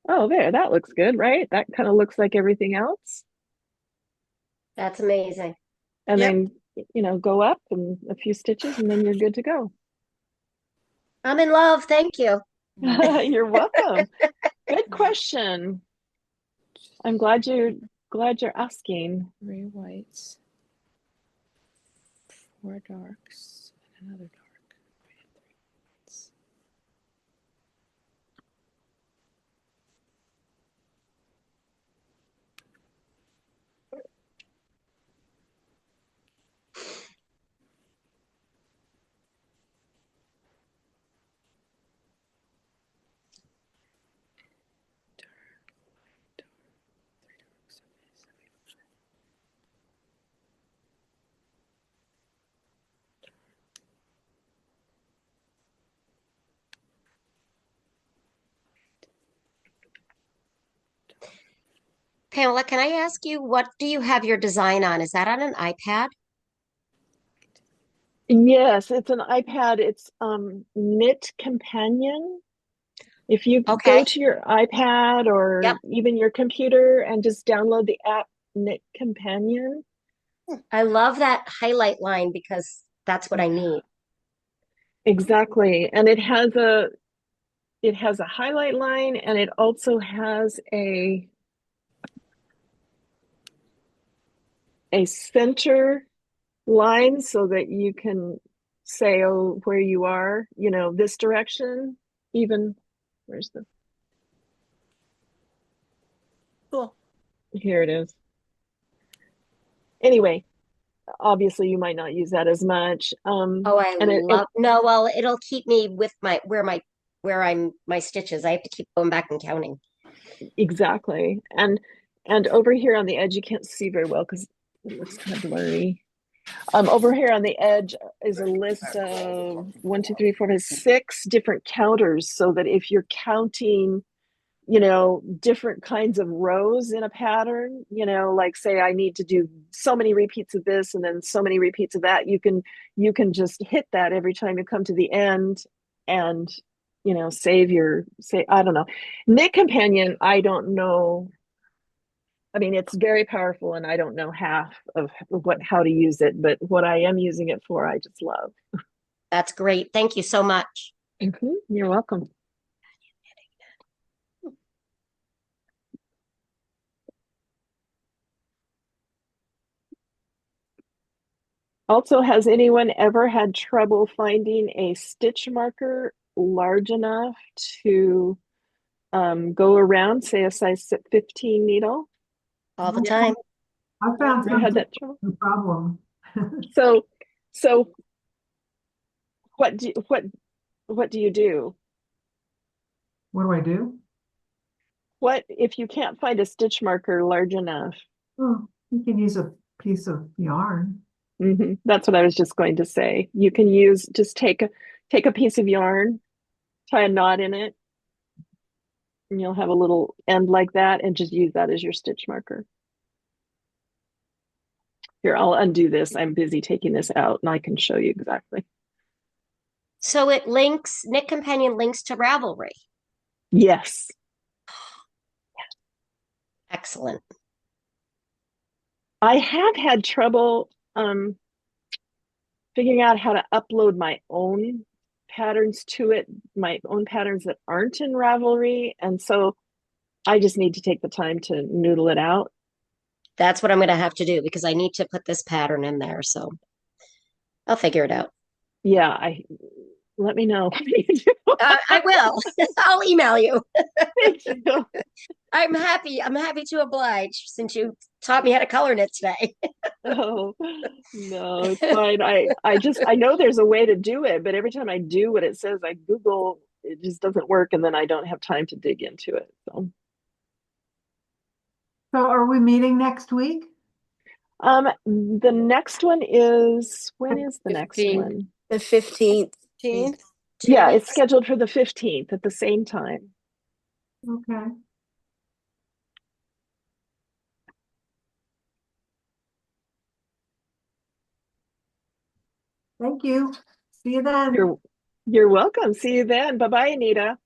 oh, there, that looks good, right? That kind of looks like everything else. That's amazing. And yep. then, you know, go up and a few stitches and then you're good to go. I'm in love. Thank you. You're welcome. Good question. I'm glad you're asking. 3 whites, 4 darks, and another dark. Right, 3 whites. Dark, white, dark, 3 darks. Okay, 75. Pamela, can I ask you, what do you have your design on? Is that on an iPad? Yes, it's an iPad. It's Knit Companion. If you go Okay. to your iPad or Yep. even your computer and just download the app Knit Companion. I love that highlight line because that's what I need. Exactly. And it has a highlight line and it also has a center line so that you can say, oh, where you are, you know, this direction, even where's the Cool. here it is. Anyway, obviously you might not use that as much. Oh, I And it love, no, well, it'll keep me with where I'm my stitches. I have to keep going back and counting. exactly. And over here on the edge, you can't see very well because it looks kind of blurry. Over here on the edge is a list of 1, 2, 3, 4, 5, 6 different counters so that if you're counting, you know, different kinds of rows in a pattern, you know, like say I need to do so many repeats of this and then so many repeats of that, you can just hit that every time you come to the end and, you know, say, I don't know. Knit Companion, I don't know. I mean, it's very powerful and I don't know half of how to use it, but what I am using it for, I just love. That's great. Thank you so much. You're welcome. Also, has anyone ever had trouble finding a stitch marker large enough to go around, say a size 15 needle? All the Yeah, time. I found Ever had something that trouble? no problem. So, so what do you do? What do I do? What if you can't find a stitch marker large enough? Oh, you can use a piece of yarn. That's what I was just going to say. You can just take a piece of yarn, tie a knot in it, and you'll have a little end like that, and just use that as your stitch marker. Here, I'll undo this. I'm busy taking this out, and I can show you exactly. So Knit Companion links to Ravelry. Yes. Excellent. I have had trouble figuring out how to upload my own patterns to it, my own patterns that aren't in Ravelry. And so I just need to take the time to noodle it out. That's what I'm going to have to do because I need to put this pattern in there. So I'll figure it out. Yeah, let me know. I will. I'll email you. Thank you. I'm happy. I'm happy to oblige since you taught me how to color knit today. Oh, no, it's fine. I know there's a way to do it, but every time I do what it says, I Google, it just doesn't work, and then I don't have time to dig into it. So are we meeting next week? the next one is, when is the next 15th. one? The 15th. 15th? Yeah, it's scheduled for the 15th at the same time. Okay. Thank you. See you then. You're welcome. See you then. Bye-bye, Anita.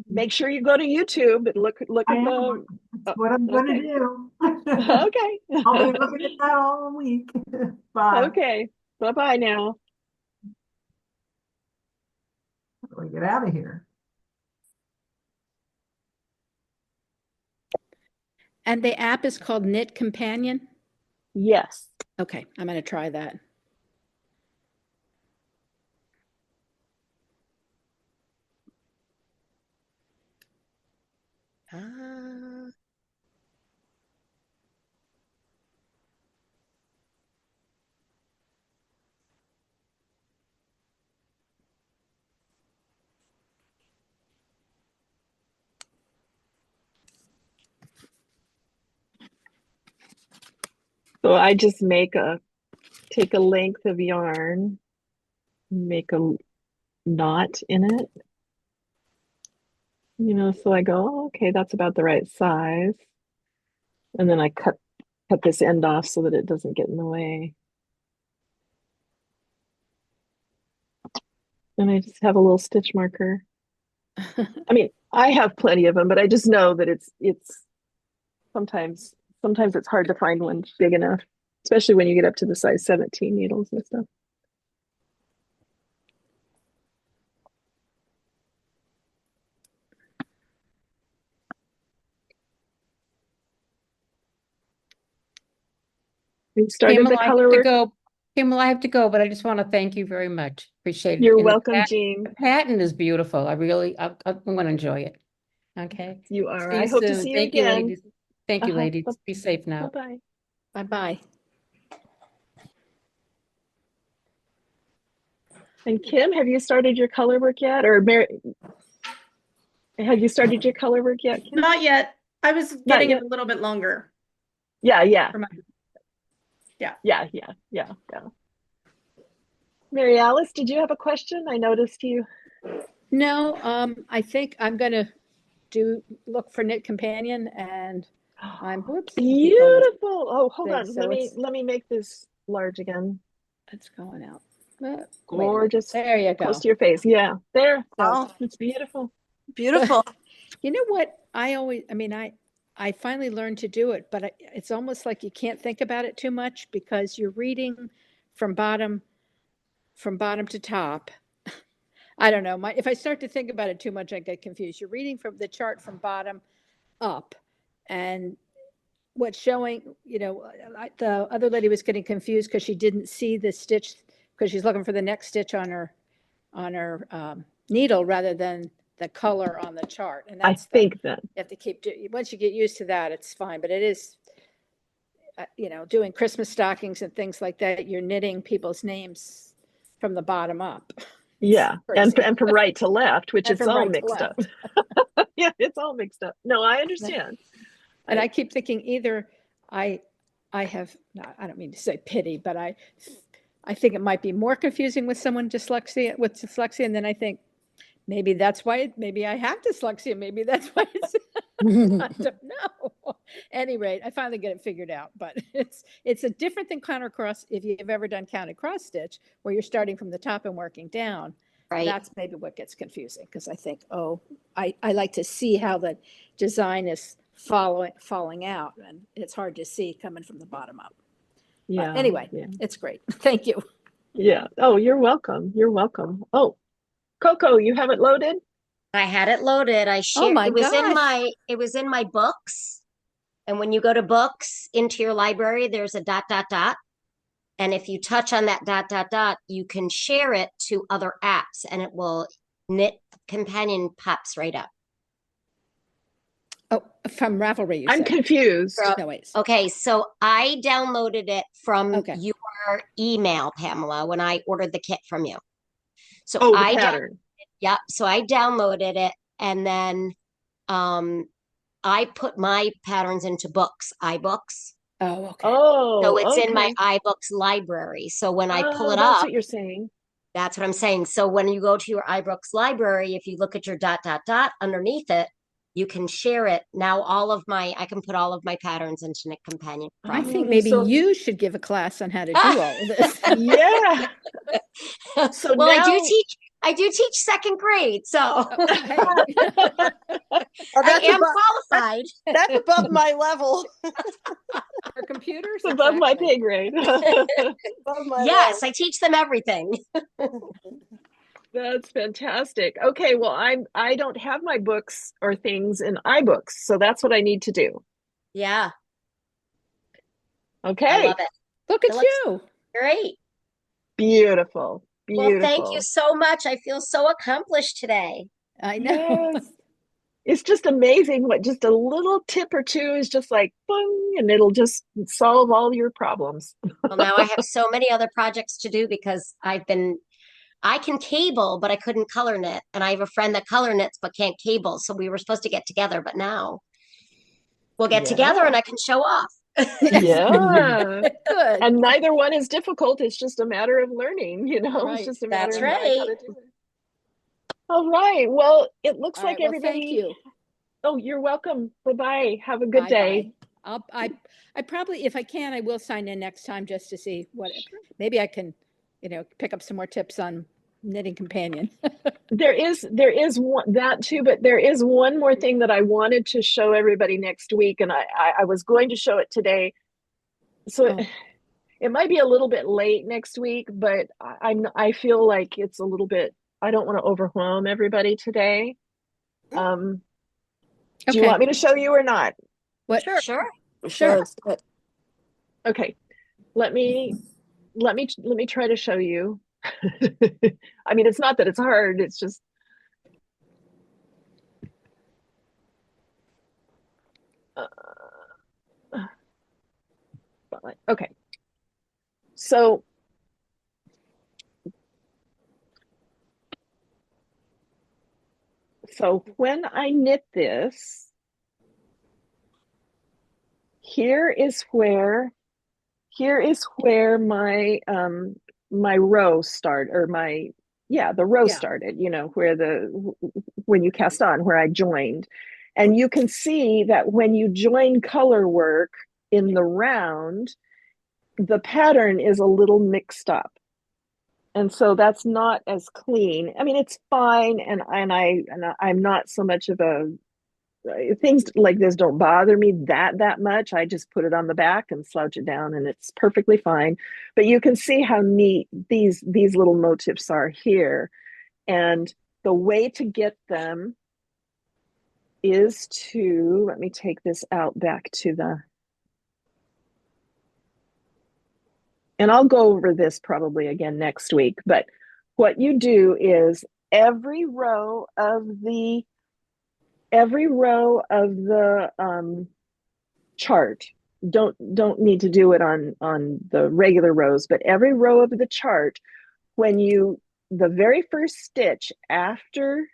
Make sure you go to YouTube and look I at am. That's what I'm going to do. Okay. I'll be looking at that all week. Bye. Okay. Bye-bye now. How do we get out of here? And the app is called Knit Companion? Yes. Okay, I'm going to try that. So I just take a length of yarn, make a knot in it. So I go, oh, okay, that's about the right size. And then I cut this end off so that it doesn't get in the way. And I just have a little stitch marker. I mean, I have plenty of them, but I just know that it's sometimes it's hard to find one big enough, especially when you get up to the size 17 needles and stuff. We started Pamela, the color work. Pamela, I have to go, but I just want to thank you very much. Appreciate it. You're And welcome, Jean. the pattern is beautiful. I'm going to enjoy it. Okay. You are. See I you hope to soon. see you Thank you, again. ladies. Thank you, ladies. Be safe now. Bye-bye. Bye-bye. And Kim, have you started your color work yet? Or Mary, have you started your color work yet, Kim? Not yet. I was getting it a little bit longer. Yeah. Yeah. Mary Alice, did you have a question? I noticed you. No, I think I'm gonna look for Knit Companion and whoops. Beautiful. Oh, hold on. So let me make this large again. It's going out. Gorgeous. There you go. Close to your face. Yeah. There. Oh, it's beautiful. beautiful. You know what? I finally learned to do it, but it's almost like you can't think about it too much because you're reading from bottom to top. I don't know. If I start to think about it too much, I get confused. You're reading from the chart from bottom up, and what's showing, the other lady was getting confused because she didn't see the stitch because she's looking for the next stitch on her needle rather than the color on the chart. And I think that you have to keep, once you get used to that, it's fine. But it is, doing Christmas stockings and things like that, you're knitting people's names from the bottom up. Yeah, and from right to left, which it's all mixed up. Yeah, it's all mixed up. No, I understand. And I keep thinking either I have, I don't mean to say pity, but I think it might be more confusing with someone with dyslexia, and then I think maybe that's why, maybe I have dyslexia, maybe that's why it's, I don't know. At any rate, I finally get it figured out, but it's a different than counter cross if you've ever done counted cross stitch, where you're starting from the top and working down. Right. That's maybe what gets confusing, because I think, oh, I like to see how the design is falling out, and it's hard to see coming from the bottom up. But Yeah. anyway, Yeah. it's great. Thank you. Yeah. Oh, you're welcome. You're welcome. Oh, Coco, you have it loaded? I had it loaded. I Oh shared my it was in gosh. my books. And when you go to books into your library, there's a dot dot dot. And if you touch on that dot dot dot, you can share it to other apps and it will knit companion pops right up. Oh, from Ravelry, you I'm said. confused. No, wait. Okay, so I downloaded it from Okay. your email, Pamela, when I ordered the kit from you. So Oh, the pattern. Yep. So I downloaded it and then I put my patterns into books, iBooks. Oh, okay. So Oh, it's in my okay. iBooks library. So when I pull Oh, it that's up, what you're saying. that's what I'm saying. So when you go to your iBooks library, if you look at your dot dot dot underneath it, you can share it. Now I can put all of my patterns into Knit Companion I from. think maybe So you should give a class on how to do all of this. yeah. So Well, now I do teach second grade, so Hey. Oh, I am above, qualified. that's above my level. For computers, it's above my exactly. pay grade. Above my Yes, I teach them everything. level. That's fantastic. Okay, well, I don't have my books or things in iBooks, so that's what I need to do. Yeah, I Okay. love it. Look It at looks you. great. Beautiful. Well, thank you Beautiful. so much. I feel so accomplished today. I know. Yes. It's just amazing what just a little tip or two is just like boom, and it'll just solve all your problems. Well, now I have so many other projects to do because I can cable, but I couldn't color knit. And I have a friend that color knits but can't cable. So we were supposed to get together, but now we'll get together Yeah. and I can show off. Yeah. Good. And neither one is difficult. It's just a matter of learning, you know, it's Right. just a That's matter of knowing how right. to do it. All right. Well, it looks All like right. Well, thank everybody. you. Oh, you're welcome. Bye-bye. Have a good Bye day. bye. I probably, if I can, I will sign in next time just to see what, maybe I can, pick up some more tips on knitting companion. There is one that too, but there is one more thing that I wanted to show everybody next week, and I was going to show it today. So Oh. it might be a little bit late next week, but I feel like it's a little bit, I don't want to overwhelm everybody today. Do you Okay. want me to show you or not? What? Sure. Sure. Okay. Let me try to show you. I mean, it's not that it's hard, it's just okay. So when I knit this, here is where my my row start, or the row started, where when you cast on, where I joined. And you can see that when you join color work in the round, the pattern is a little mixed up. And so that's not as clean. I mean, it's fine, and I'm not so much of a things like this don't bother me that much. I just put it on the back and slouch it down, and it's perfectly fine. But you can see how neat these little motifs are here, and the way to get them is to, let me take this out back to the, and I'll go over this probably again next week, but what you do is every row of the chart, don't need to do it on the regular rows, but every row of the chart, when you, the very first stitch after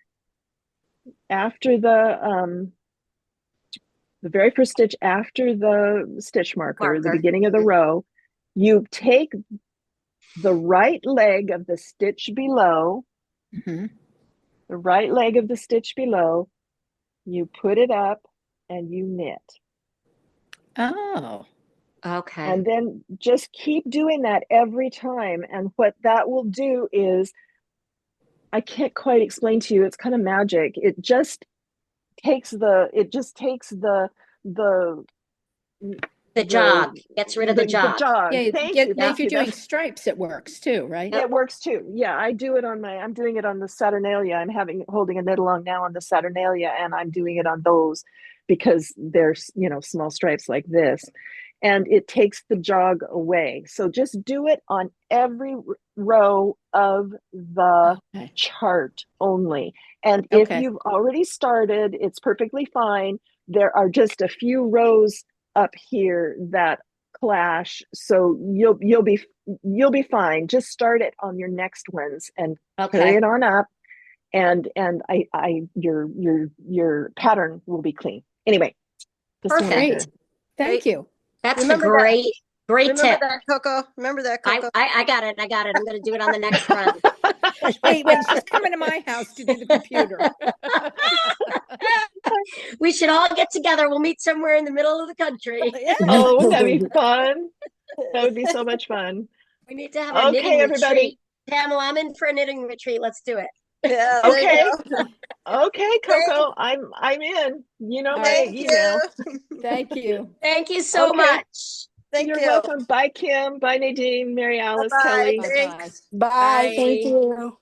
the very first stitch after the stitch marker, the beginning of the row, you take the right leg of the stitch below, Mhm. the right leg of the stitch below, you put it up and you knit. Oh. Okay. And then just keep doing that every time. And what that will do is I can't quite explain to you. It's kind of magic. The The jog gets rid of the the jog. jog. Yeah, Thank you. if you're doing That's stripes, it works too, right? it works too. Yeah, I'm doing it on the Saturnalia. Holding a knit along now on the Saturnalia, and I'm doing it on those because there's, small stripes like this. And it takes the jog away. So just do it on every row of the Okay. chart only. And if Okay. you've already started, it's perfectly fine. There are just a few rows up here that clash, so you'll be fine. Just start it on your next ones and carry Okay. it on up, and your pattern will be clean. Anyway, just wanted Perfect. to- Thank you. That's a Remember that. great Remember tip. that, Coco? Remember that, Coco? I got it. I'm going to do it on the next run. Wait, she's coming to my house to do the computer. We should all get together. We'll meet somewhere in the middle of the country. Yeah. Oh, wouldn't that be fun? That would be so much fun. We need to have a knitting Okay, everybody. retreat. Pamela, I'm in for a knitting retreat. Let's do it. Yeah, there Okay. you go. Okay, Coco, I'm in. You know my Thank email. you. Thank you. Thank you so Okay. much. Thank You're you. welcome. Bye, Kim. Bye, Nadine, Mary Alice, Bye-bye. Kelly. Bye-bye. Thanks. Bye. Thank Bye. you.